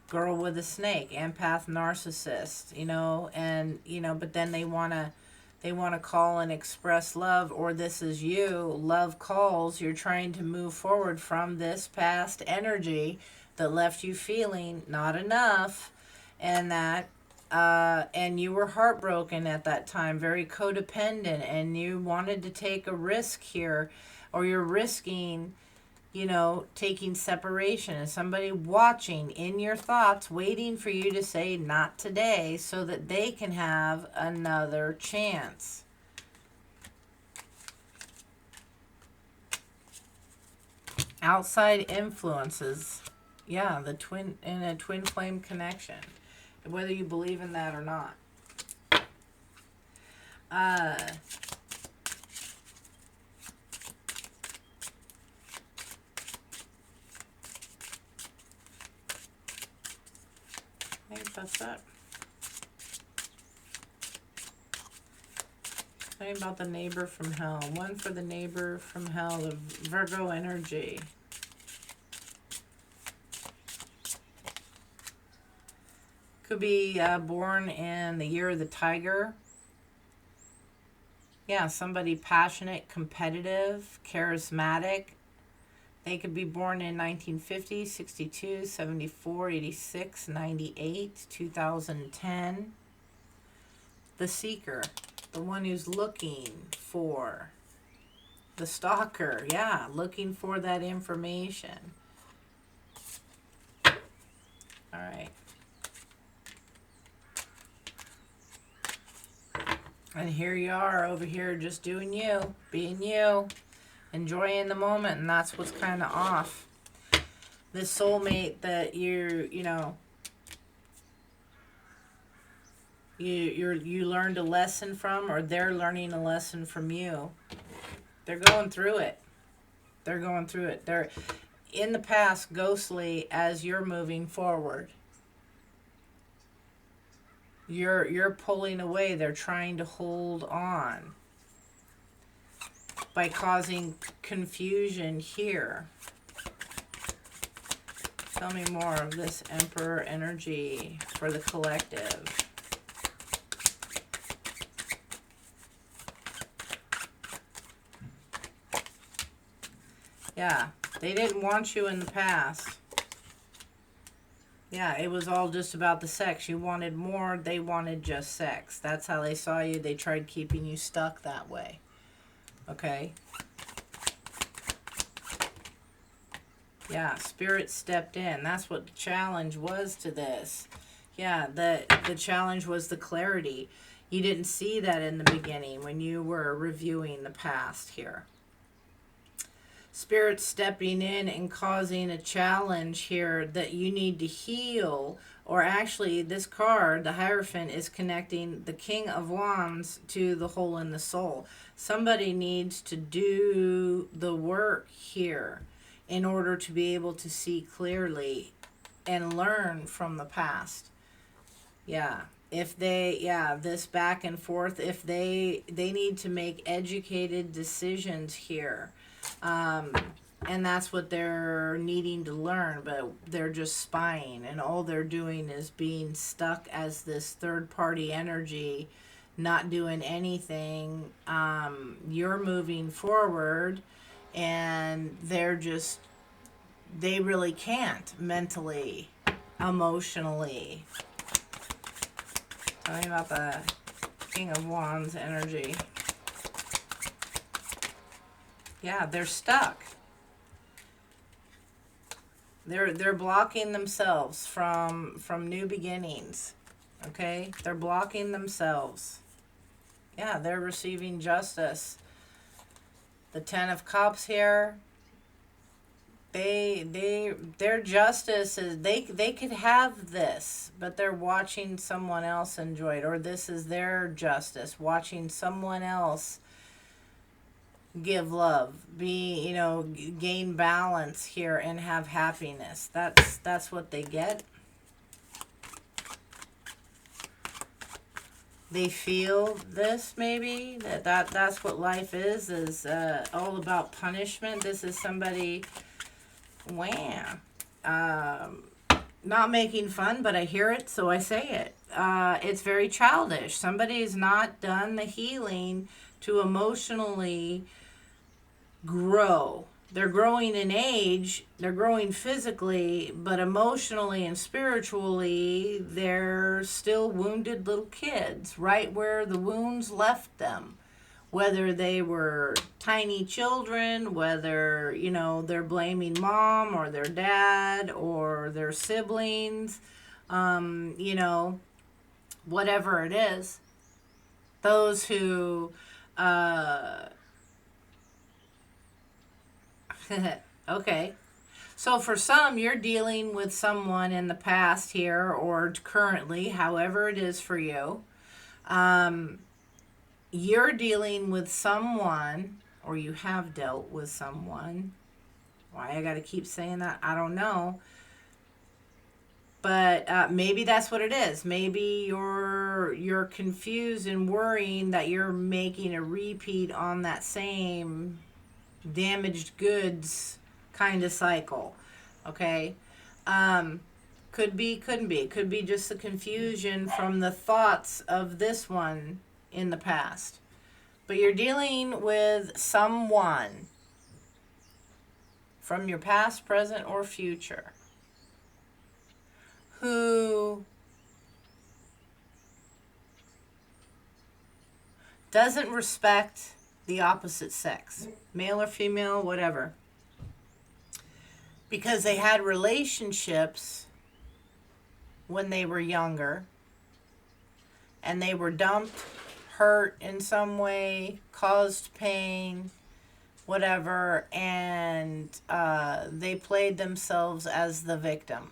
Girl with a snake, empath, narcissist, you know, and, you know, but then they want to call and express love, or this is you, love calls, you're trying to move forward from this past energy that left you feeling not enough, and that and you were heartbroken at that time, very codependent, and you wanted to take a risk here, or you're risking, you know, taking separation, and somebody watching in your thoughts, waiting for you to say not today so that they can have another chance. Outside influences. Yeah, the twin in a twin flame connection. Whether you believe in that or not. Uh I think that's that. Something about the neighbor from hell. One for the neighbor from hell, the Virgo energy. Could be born in the year of the tiger. Yeah, somebody passionate, competitive, charismatic. They could be born in 1950, 62, 74, 86, 98, 2010. The seeker, the one who's looking for. The stalker, yeah, looking for that information. All right. And here you are over here just doing you, being you, enjoying the moment, and that's what's kind of off. This soulmate that you know, you learned a lesson from, or they're learning a lesson from you. They're going through it. They're going through it. They're in the past, ghostly, as you're moving forward. You're pulling away. They're trying to hold on by causing confusion here. Tell me more of this Emperor energy for the collective. Yeah, they didn't want you in the past. Yeah, it was all just about the sex. You wanted more, they wanted just sex. That's how they saw you. They tried keeping you stuck that way. Okay? Yeah, spirit stepped in. That's what the challenge was to this. Yeah, the challenge was the clarity. You didn't see that in the beginning when you were reviewing the past here. Spirit stepping in and causing a challenge here that you need to heal, or actually this card, the Hierophant, is connecting the King of Wands to the hole in the soul. Somebody needs to do the work here in order to be able to see clearly and learn from the past. Yeah. If they, yeah, this back and forth, if they need to make educated decisions here. And that's what they're needing to learn, but they're just spying, and all they're doing is being stuck as this third-party energy, not doing anything. You're moving forward, and they really can't mentally, emotionally. Tell me about the King of Wands energy. Yeah, they're stuck. They're blocking themselves from new beginnings. Okay? They're blocking themselves. Yeah, they're receiving justice. The Ten of Cups here. Their justice is they could have this, but they're watching someone else enjoy it, or this is their justice, watching someone else give love, be, gain balance here and have happiness. That's what they get. They feel this, maybe that's what life is all about punishment. This is somebody, wham, not making fun, but I hear it, so I say it. It's very childish. Somebody's not done the healing to emotionally grow. They're growing in age, they're growing physically, but emotionally and spiritually, they're still wounded little kids, right where the wounds left them. Whether they were tiny children, whether, they're blaming mom or their dad or their siblings, whatever it is. Those who, okay. So for some, you're dealing with someone in the past here or currently, however it is for you. You're dealing with someone, or you have dealt with someone. Why I got to keep saying that, I don't know. But maybe that's what it is. Maybe you're confused and worrying that you're making a repeat on that same damaged goods kind of cycle. Okay? Could be, couldn't be. Could be just the confusion from the thoughts of this one in the past. But you're dealing with someone from your past, present, or future who doesn't respect the opposite sex, male or female, whatever, because they had relationships when they were younger and they were dumped, hurt in some way, caused pain, whatever, and they played themselves as the victim.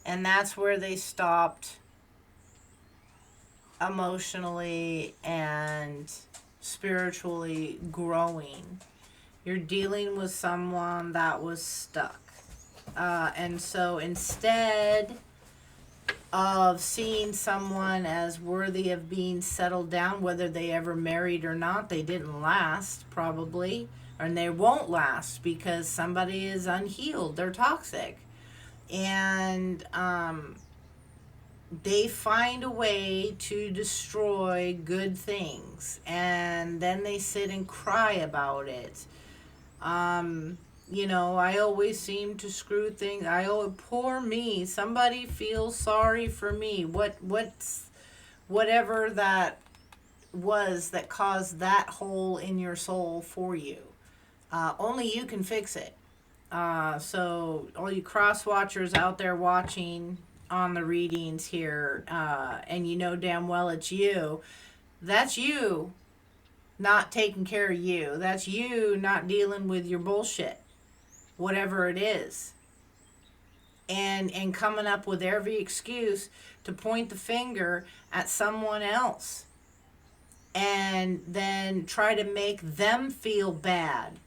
And that's where they stopped emotionally and spiritually growing. You're dealing with someone that was stuck. And so instead of seeing someone as worthy of being settled down, whether they ever married or not, they didn't last, probably. And they won't last because somebody is unhealed. They're toxic. And they find a way to destroy good things, and then they sit and cry about it. I always seem to screw things. Poor me. Somebody feels sorry for me. Whatever that was that caused that hole in your soul for you. Only you can fix it. So all you cross watchers out there watching on the readings here, and you know damn well it's you. That's you not taking care of you. That's you not dealing with your bullshit, whatever it is. And coming up with every excuse to point the finger at someone else. And then try to make them feel bad.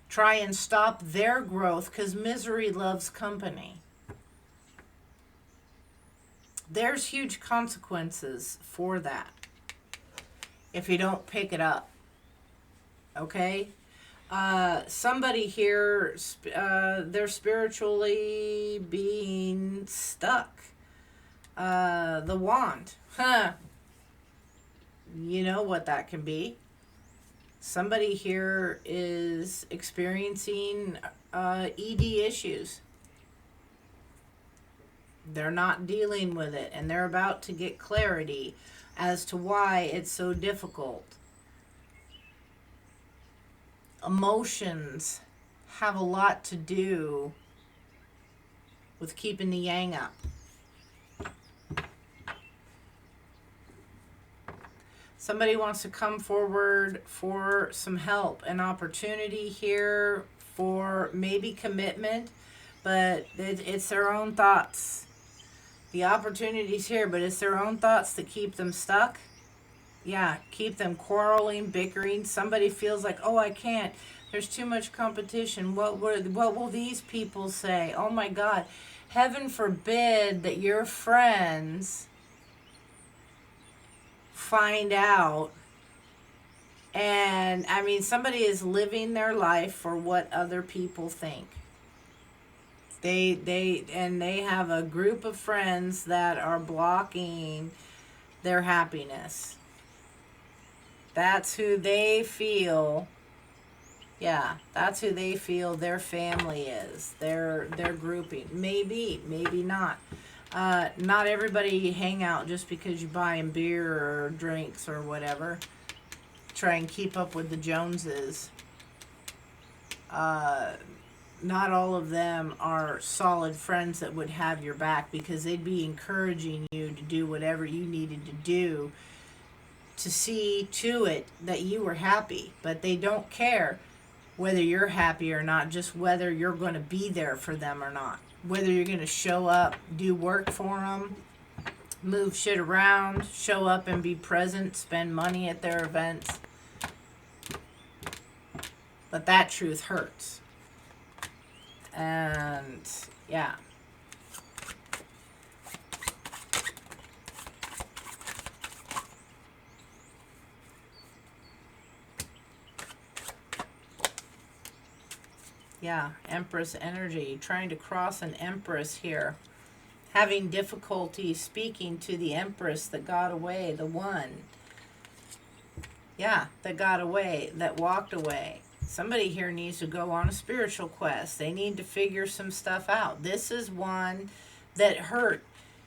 Try and stop their growth because misery loves company. There's huge consequences for that if you don't pick it up. Okay? Somebody here, they're spiritually being stuck. The wand. You know what that can be. Somebody here is experiencing ED issues. They're not dealing with it, and they're about to get clarity as to why it's so difficult. Emotions have a lot to do with keeping the yang up. Somebody wants to come forward for some help, an opportunity here for maybe commitment, but it's their own thoughts. The opportunity's here, but it's their own thoughts that keep them stuck. Yeah, keep them quarreling, bickering. Somebody feels like, oh, I can't. There's too much competition. What will these people say? Oh my God. Heaven forbid that your friends find out. And I mean, somebody is living their life for what other people think. They have a group of friends that are blocking their happiness. That's who they feel. Yeah, that's who they feel their family is. Their grouping. Maybe not. Not everybody hang out just because you buy them beer or drinks or whatever. Try and keep up with the Joneses. Not all of them are solid friends that would have your back, because they'd be encouraging you to do whatever you needed to do to see to it that you were happy. But they don't care whether you're happy or not, just whether you're going to be there for them or not. Whether you're going to show up, do work for them, move shit around, show up and be present, spend money at their events. But that truth hurts. And yeah. Yeah, Empress energy. Trying to cross an Empress here. Having difficulty speaking to the Empress that got away, the one. Yeah, that got away, that walked away. Somebody here needs to go on a spiritual quest. They need to figure some stuff out. This is one that hurt.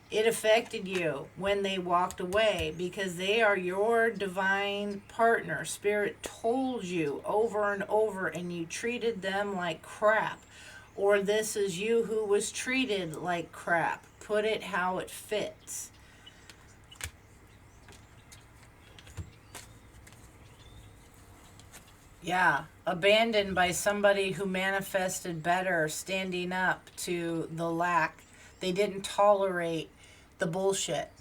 It affected you when they walked away, because they are your divine partner. Spirit told you over and over, and you treated them like crap. Or this is you who was treated like crap. Put it how it fits. Yeah, abandoned by somebody who manifested better, standing up to the lack. They didn't tolerate the bullshit.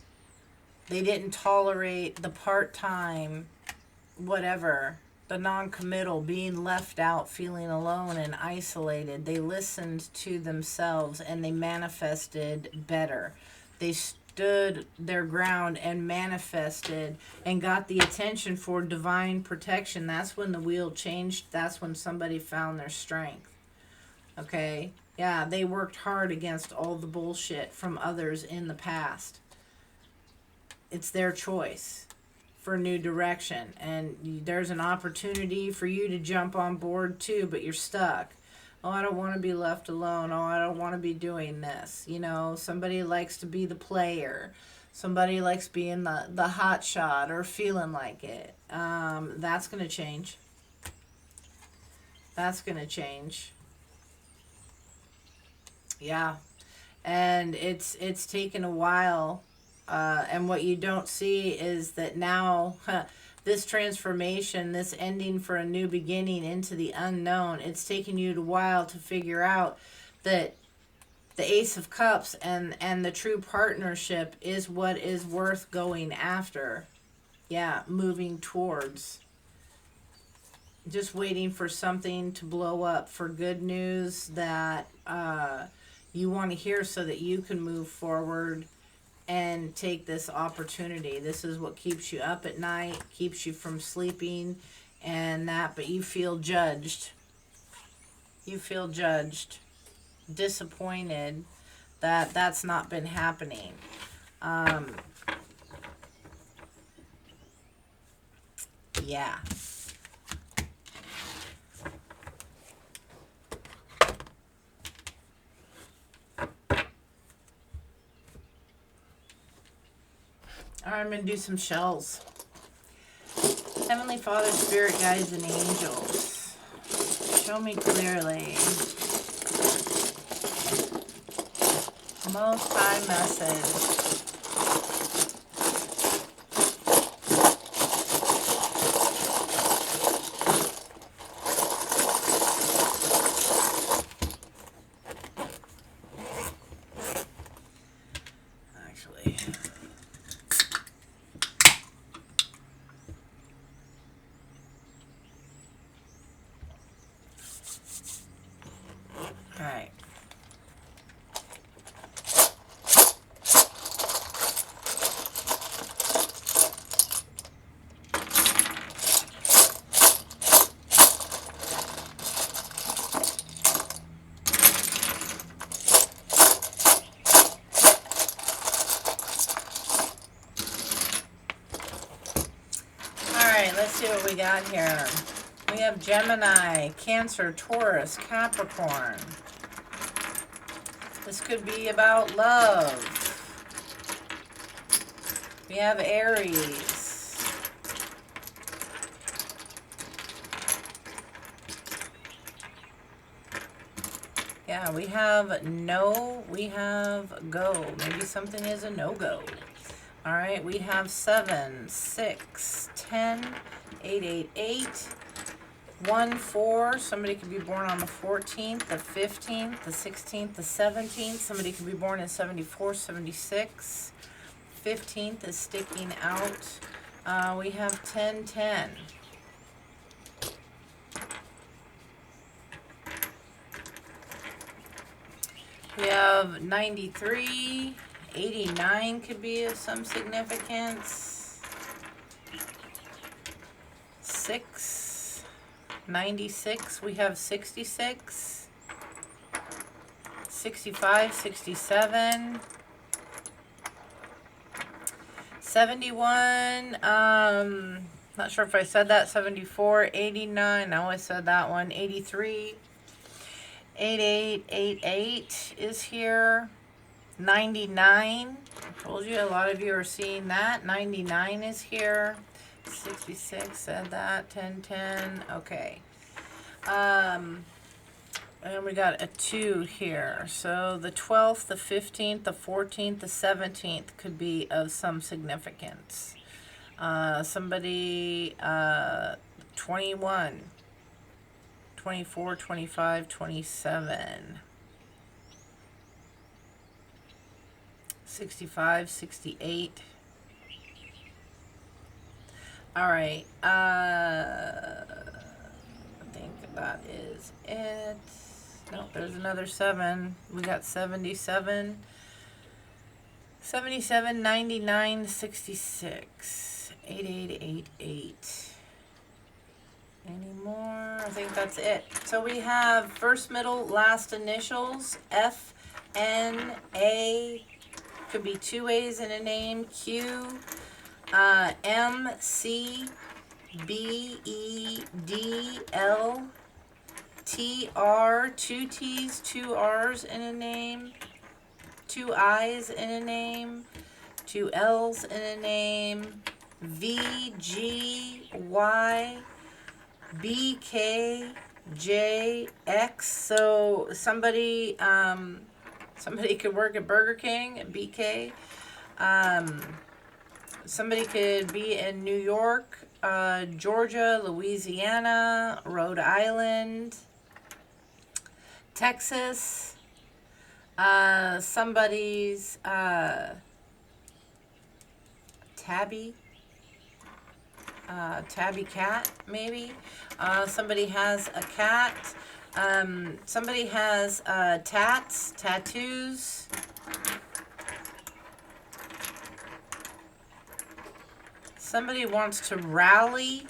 They didn't tolerate the part-time, whatever, the non-committal, being left out, feeling alone and isolated. They listened to themselves and they manifested better. They stood their ground and manifested and got the attention for divine protection. That's when the wheel changed. That's when somebody found their strength. Okay? Yeah, they worked hard against all the bullshit from others in the past. It's their choice for new direction, and there's an opportunity for you to jump on board too, but you're stuck. Oh, I don't want to be left alone. Oh, I don't want to be doing this. You know, somebody likes to be the player. Somebody likes being the hot shot or feeling like it. That's going to change. That's going to change. Yeah. And it's taken a while. And what you don't see is that now, this transformation, this ending for a new beginning into the unknown, it's taken you a while to figure out that the Ace of Cups and the true partnership is what is worth going after. Yeah, moving towards. Just waiting for something to blow up, for good news that you want to hear so that you can move forward and take this opportunity. This is what keeps you up at night, keeps you from sleeping and that, but you feel judged. You feel judged, disappointed that that's not been happening. Yeah. All right, I'm going to do some shells. Heavenly Father, Spirit, Guides, and Angels, show me clearly. Most High message. Actually, right, let's see what we got here. We have Gemini, Cancer, Taurus, Capricorn. This could be about love. We have Aries. Yeah, we have no, we have go. Maybe something is a no-go. All right, we have 7, 6, 10, 8, 8, 8, 1, 4. Somebody could be born on the 14th, the 15th, the 16th, the 17th. Somebody could be born in 74, 76. 15th is sticking out. We have 10, 10. We have 93. 89 could be of some significance. 6. 96. We have 66. 65. 67. 71. Not sure if I said that. 74. 89. I always said that one. 83. 8888 is here. 99. I told you a lot of you are seeing that. 99 is here. 66 said that. 10, 10. Okay. And we got a 2 here. So the 12th, the 15th, the 14th, the 17th could be of some significance. Somebody 21, 24, 25, 27. 65, 68. All right. I think that is it. No, there's another 7. We got 77. 77, 99, 66. 8888. Any more? I think that's it. So we have first, middle, last initials. F, N, A. Could be 2 A's in a name. Q, M, C, B, E, D, L, T, R, 2 T's, 2 R's in a name, 2 I's in a name, 2 L's in a name, V, G, Y, B, K, J, X. So somebody could work at Burger King at BK. Somebody could be in New York, Georgia, Louisiana, Rhode Island, Texas. Somebody's Tabby cat, maybe. Somebody has a cat. Somebody has tattoos. Somebody wants to rally.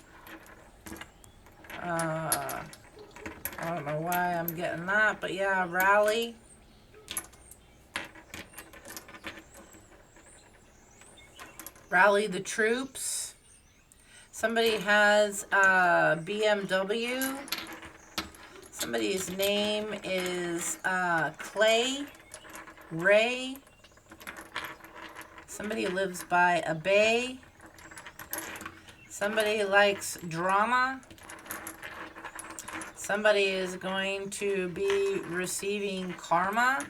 I don't know why I'm getting that, but yeah, rally. Rally the troops. Somebody has BMW. Somebody's name is Clay, Ray. Somebody lives by a bay. Somebody likes drama. Somebody is going to be receiving karma.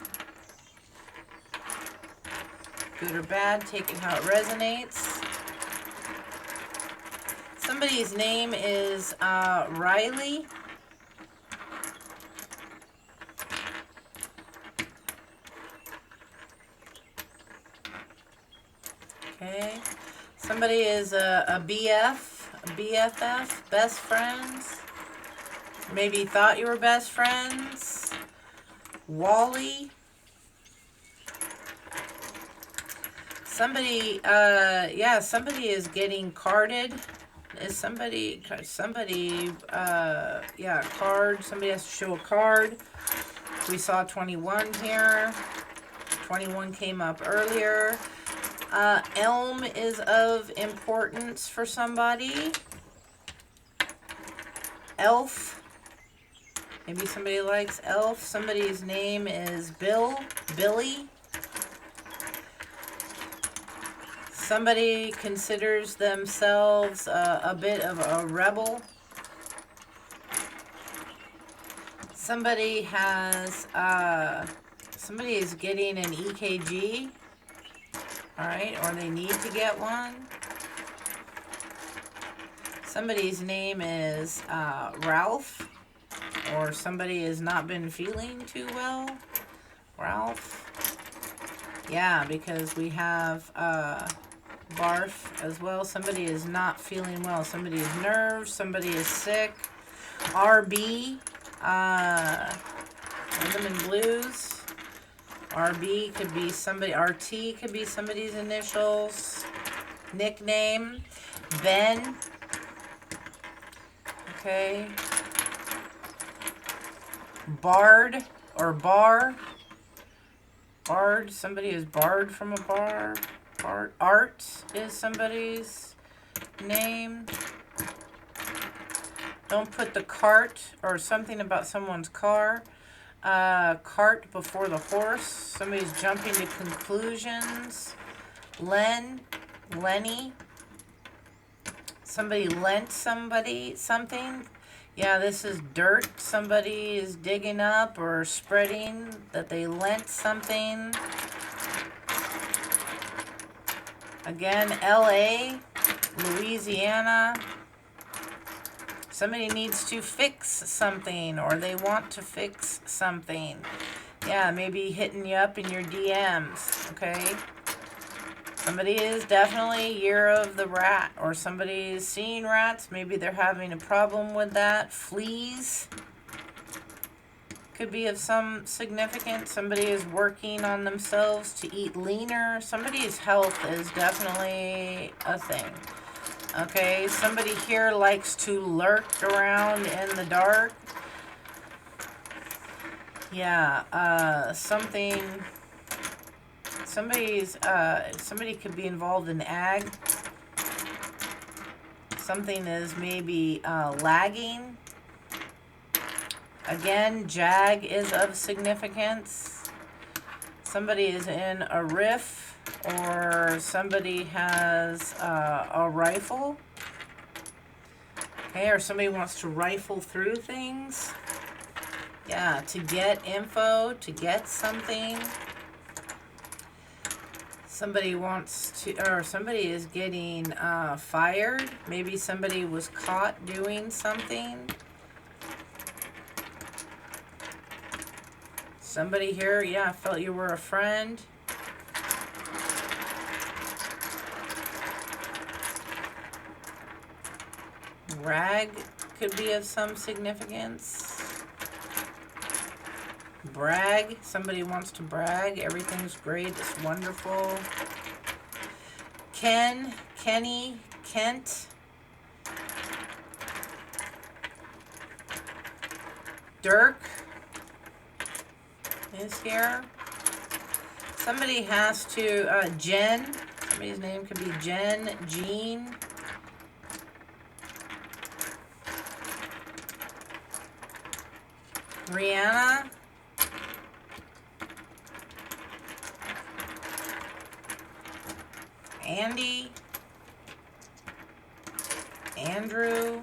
Good or bad, take it how it resonates. Somebody's name is Riley. Okay. Somebody is a BF, a BFF, best friends. Maybe thought you were best friends. Wally. Somebody, somebody is getting carded. Is somebody, card. Somebody has to show a card. We saw 21 here. 21 came up earlier. Elm is of importance for somebody. Elf. Maybe somebody likes Elf. Somebody's name is Billy. Somebody considers themselves a bit of a rebel. Somebody has, somebody is getting an EKG, all right, or they need to get one. Somebody's name is Ralph, or somebody has not been feeling too well. Ralph. Yeah, because we have barf as well. Somebody is not feeling well. Somebody is nerves. Somebody is sick. RB. Rhythm and Blues. RB could be somebody. RT could be somebody's initials. Nickname. Ben. Okay. Bard or Bar. Bard. Somebody is barred from a bar. Bard. Art is somebody's name. Don't put the cart or something about someone's car. Cart before the horse. Somebody's jumping to conclusions. Lenny. Somebody lent somebody something. Yeah, this is dirt. Somebody is digging up or spreading that they lent something. Again, LA, Louisiana. Somebody needs to fix something or they want to fix something. Yeah, maybe hitting you up in your DMs, okay? Somebody is definitely year of the rat, or somebody is seeing rats. Maybe they're having a problem with that. Fleas could be of some significance. Somebody is working on themselves to eat leaner. Somebody's health is definitely a thing. Okay, somebody here likes to lurk around in the dark. Yeah, somebody could be involved in ag. Something is maybe lagging. Again, Jag is of significance. Somebody is in a riff, or somebody has a rifle. Okay, or somebody wants to rifle through things. Yeah, to get info, to get something. Somebody wants to, or somebody is getting fired. Maybe somebody was caught doing something. Somebody here, yeah, felt you were a friend. Rag could be of some significance. Brag, somebody wants to brag. Everything's great, it's wonderful. Kenny, Kent. Dirk is here. Somebody has to, Jen. Somebody's name could be Jen, Jean. Rihanna. Andy. Andrew.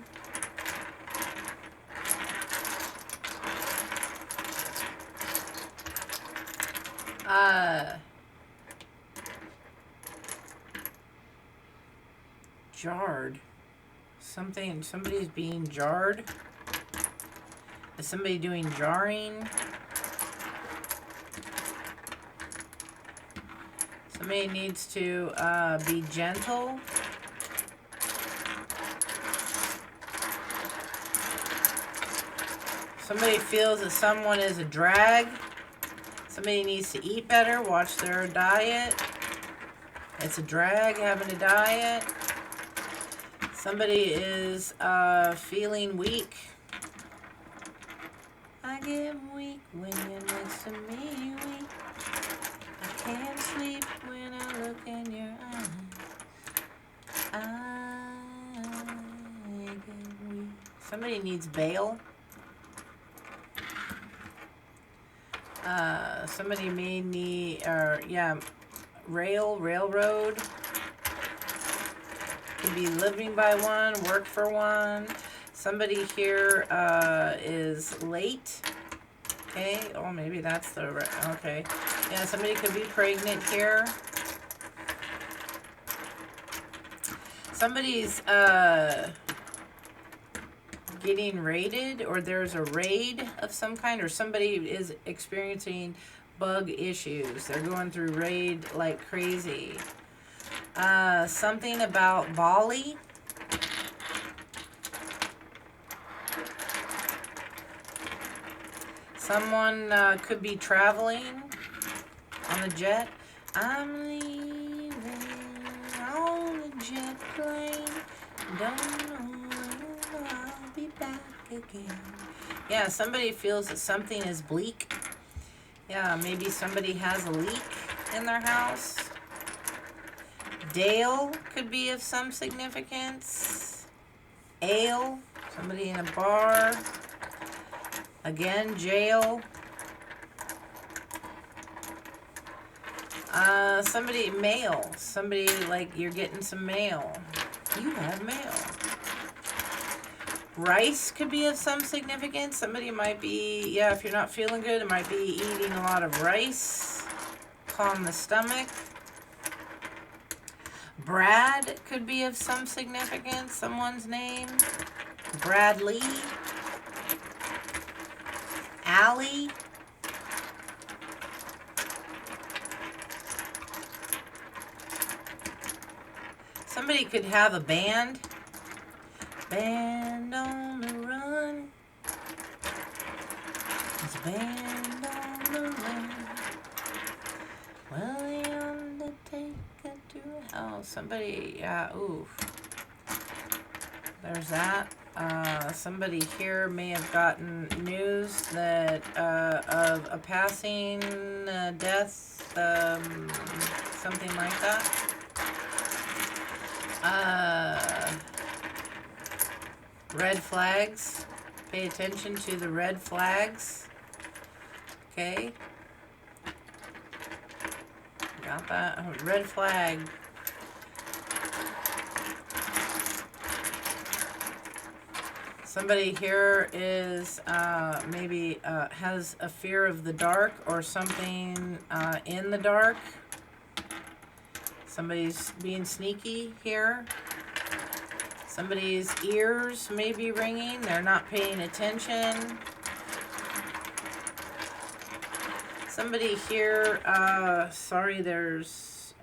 Jarred. Somebody's being jarred. Is somebody doing jarring? Somebody needs to be gentle. Somebody feels that someone is a drag. Somebody needs to eat better, watch their diet. It's a drag having a diet. Somebody is feeling weak. I get weak when you're next to me, weak. I can't sleep when I look in your eyes. I get weak. Somebody needs bail. Somebody may need, railroad. Could be living by one, work for one. Somebody here is late. Okay, oh, maybe that's the, okay. Yeah, somebody could be pregnant here. Somebody's getting raided, or there's a raid of some kind, or somebody is experiencing bug issues. They're going through raid like crazy. Something about Bali. Someone could be traveling on a jet. I'm leaving on a jet plane. Don't know when I'll be back again. Yeah, somebody feels that something is bleak. Yeah, maybe somebody has a leak in their house. Dale could be of some significance. Ale, somebody in a bar. Again, jail. Somebody, mail. Somebody, like, you're getting some mail. You have mail. Rice could be of some significance. Somebody might be, yeah, if you're not feeling good, it might be eating a lot of rice. Calm the stomach. Brad could be of some significance. Someone's name. Bradley. Allie. Somebody could have a band. Band on the run. It's band on the run. Well, the undertaker to... Oh, somebody... Yeah, ooh. There's that. Somebody here may have gotten news that of a passing, death, something like that. Red flags. Pay attention to the red flags. Okay. Got that. Red flag. Somebody here is maybe has a fear of the dark or something in the dark. Somebody's being sneaky here. Somebody's ears may be ringing. They're not paying attention. Somebody here, sorry, there's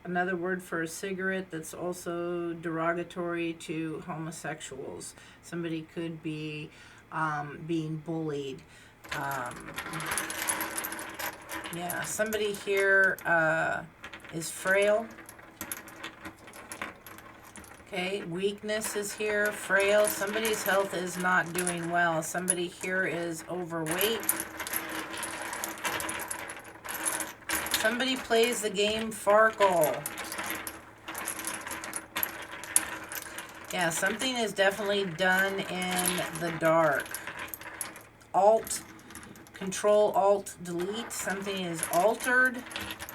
another word for a cigarette that's also derogatory to homosexuals. Somebody could be being bullied. Yeah, somebody here is frail. Okay, weakness is here, frail. Somebody's health is not doing well. Somebody here is overweight. Somebody plays the game Farkle. Yeah, something is definitely done in the dark. Control, Alt, Delete. Something is altered.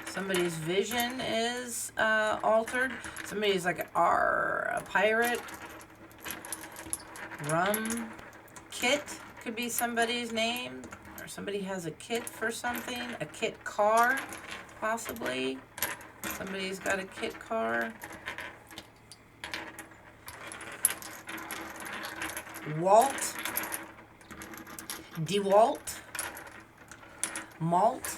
Somebody's vision is altered. Somebody's like a pirate. Rum. Kit could be somebody's name. Or somebody has a kit for something. A kit car, possibly. Somebody's got a kit car. Walt. DeWalt. Malt.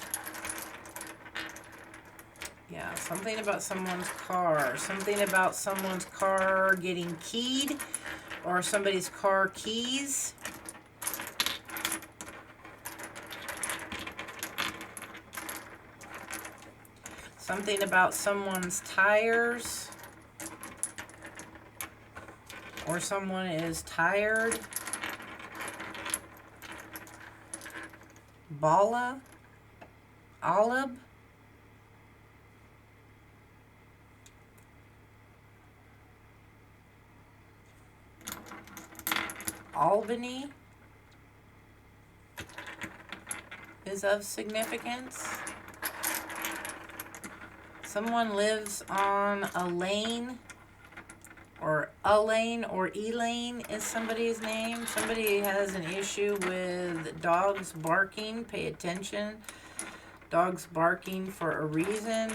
Yeah, something about someone's car. Something about someone's car getting keyed. Or somebody's car keys. Something about someone's tires. Or someone is tired. Bala. Olive. Albany is of significance. Someone lives on a lane, or Elaine or Elaine is somebody's name. Somebody has an issue with dogs barking. Pay attention. Dogs barking for a reason.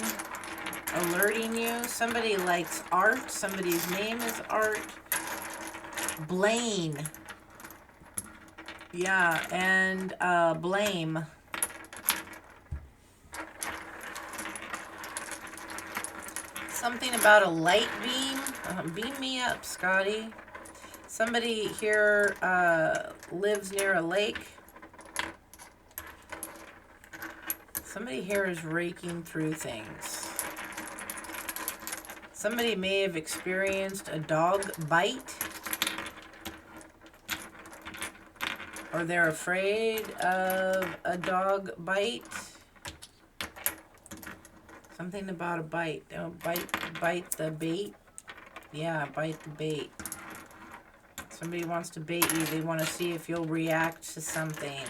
Alerting you. Somebody likes art. Somebody's name is Art. Blaine. Yeah, and blame. Something about a light beam. Beam me up, Scotty. Somebody here lives near a lake. Somebody here is raking through things. Somebody may have experienced a dog bite. Or they're afraid of a dog bite. Something about a bite. Oh, bite the bait. Yeah, bite the bait. Somebody wants to bait you. They want to see if you'll react to something.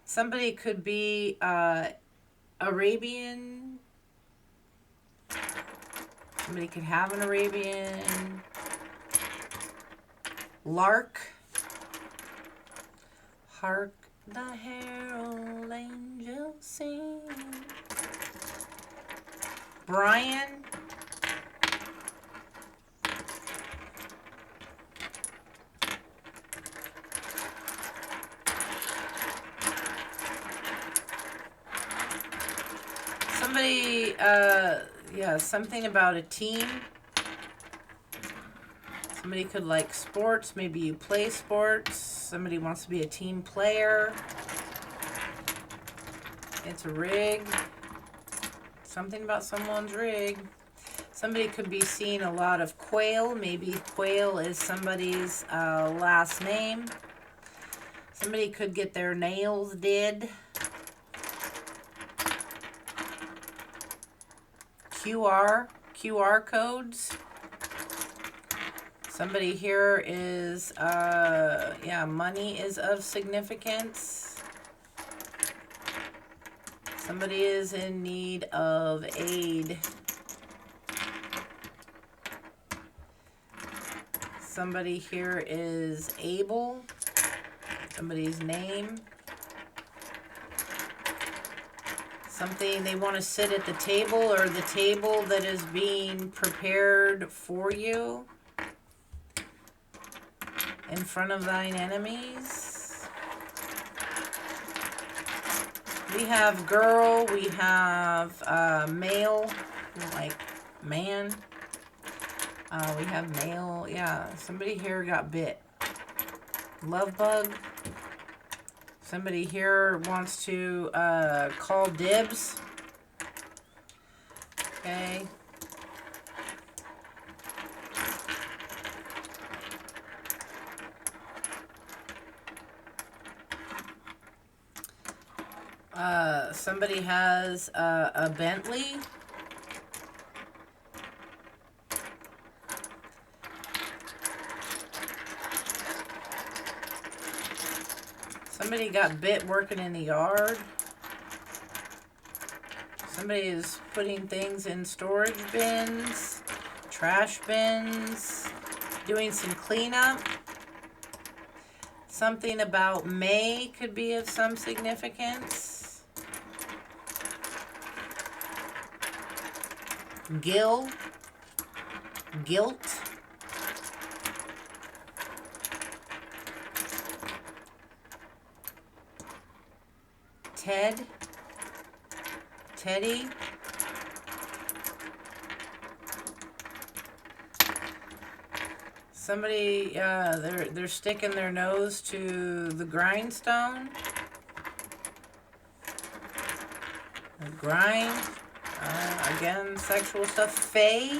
Somebody could be Arabian. Somebody could have an Arabian. Lark. Hark the herald angels sing. Brian. Somebody, yeah, something about a team. Somebody could like sports. Maybe you play sports. Somebody wants to be a team player. It's a rig. Something about someone's rig. Somebody could be seeing a lot of quail. Maybe quail is somebody's last name. Somebody could get their nails did. QR codes. Somebody here is, yeah, money is of significance. Somebody is in need of aid. Somebody here is able. Somebody's name. Something they want to sit at the table, or the table that is being prepared for you. In front of thine enemies. We have girl, we have male, like man. We have male, yeah. Somebody here got bit. Love bug. Somebody here wants to call dibs. Okay. Somebody has a Bentley. Somebody got bit working in the yard. Somebody is putting things in storage bins, trash bins, doing some cleanup. Something about May could be of some significance. Guilt. Teddy. Somebody, they're sticking their nose to the grindstone. The grind. Again, sexual stuff. Faye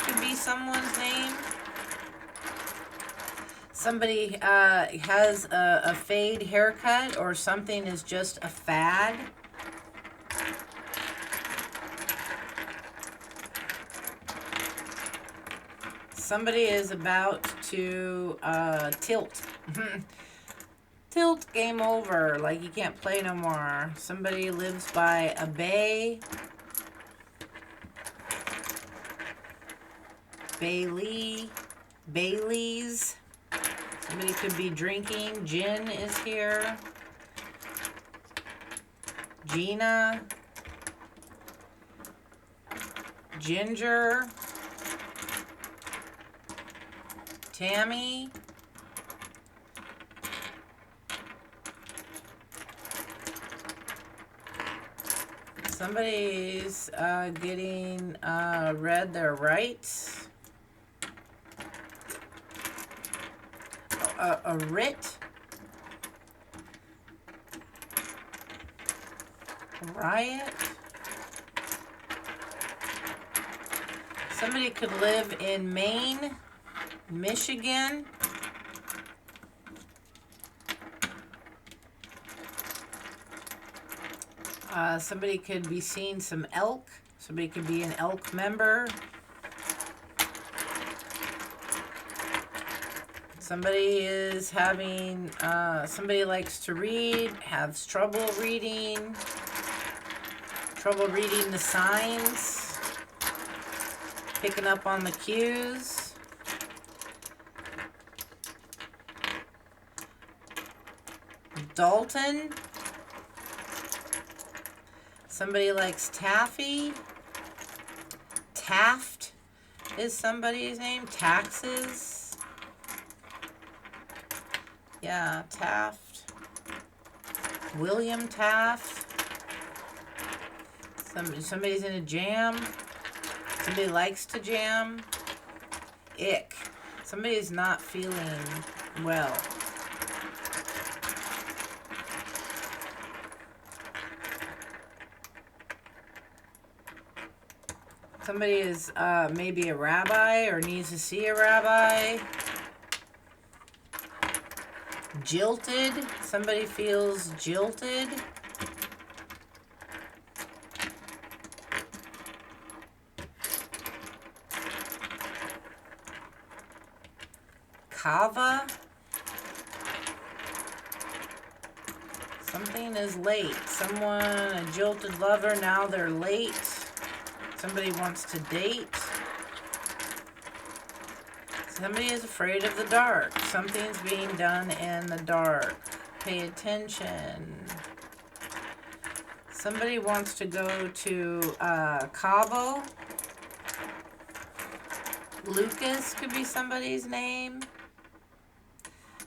could be someone's name. Somebody has a fade haircut, or something is just a fad. Somebody is about to tilt. Tilt, game over. Like you can't play no more. Somebody lives by a bay. Bailey's. Somebody could be drinking. Gin is here. Gina. Ginger. Tammy. Somebody's getting read their rights. A writ. A riot. Somebody could live in Maine, Michigan. Somebody could be seeing some elk. Somebody could be an elk member. Somebody is having, somebody likes to read, has trouble reading the signs, picking up on the cues. Dalton. Somebody likes taffy. Taft is somebody's name. Taxes. Yeah, Taft. William Taft. Somebody's in a jam. Somebody likes to jam. Ick. Somebody's not feeling well. Somebody is maybe a rabbi or needs to see a rabbi. Jilted. Somebody feels jilted. Kava. Something is late. Someone, a jilted lover, now they're late. Somebody wants to date. Somebody is afraid of the dark. Something's being done in the dark. Pay attention. Somebody wants to go to Cabo. Lucas could be somebody's name.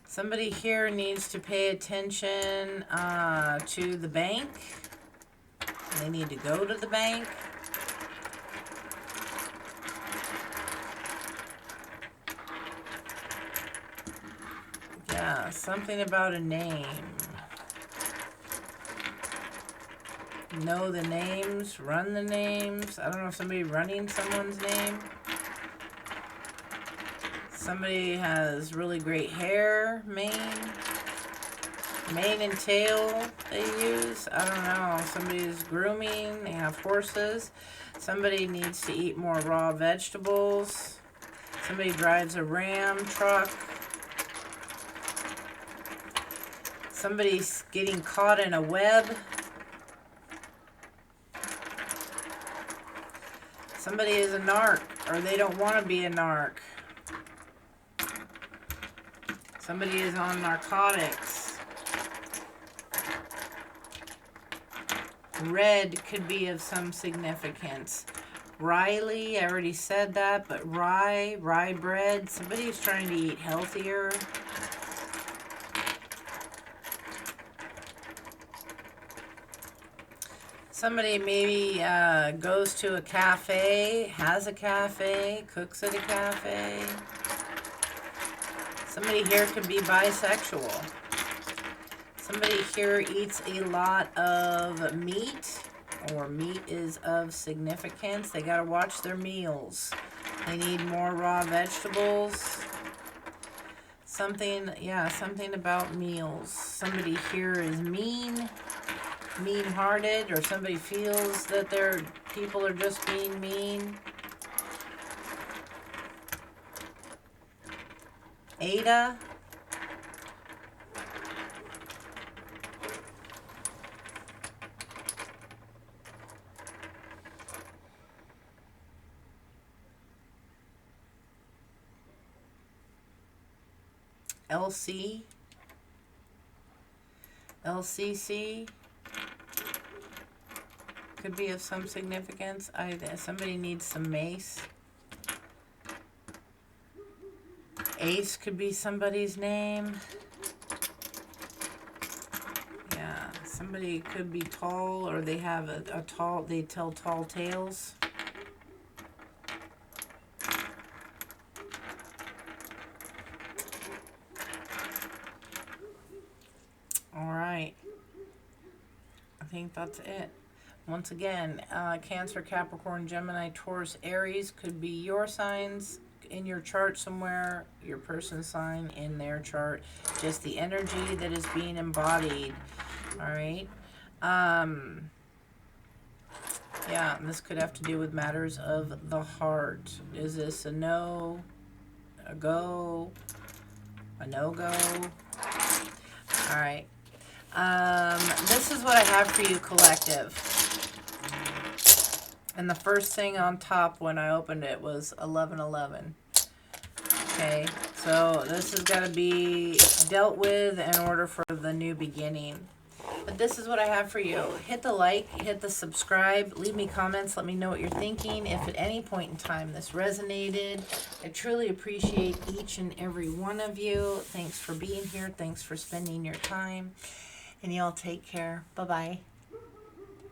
Somebody here needs to pay attention to the bank. They need to go to the bank. Yeah, something about a name. Know the names, run the names. I don't know if somebody running someone's name. Somebody has really great hair, mane and tail they use. I don't know. Somebody's grooming. They have horses. Somebody needs to eat more raw vegetables. Somebody drives a Ram truck. Somebody's getting caught in a web. Somebody is a narc, or they don't want to be a narc. Somebody is on narcotics. Red could be of some significance. Riley, I already said that, but rye bread. Somebody's trying to eat healthier. Somebody maybe goes to a cafe, has a cafe, cooks at a cafe. Somebody here could be bisexual. Somebody here eats a lot of meat, or meat is of significance. They got to watch their meals. They need more raw vegetables. Something about meals. Somebody here is mean-hearted, or somebody feels that their people are just being mean. Ada. LC. LCC. Could be of some significance. Somebody needs some mace. Ace could be somebody's name. Yeah, somebody could be tall, or they have a tall, they tell tall tales. All right. I think that's it. Once again, Cancer, Capricorn, Gemini, Taurus, Aries could be your signs in your chart somewhere, your person's sign in their chart, just the energy that is being embodied. All right. Yeah, this could have to do with matters of the heart. Is this a no, a go, a no-go? All right. This is what I have for you, collective. And the first thing on top when I opened it was 1111. Okay, so this has got to be dealt with in order for the new beginning. But this is what I have for you. Hit the like, hit the subscribe, leave me comments, let me know what you're thinking. If at any point in time this resonated, I truly appreciate each and every one of you. Thanks for being here. Thanks for spending your time. And y'all take care. Bye-bye.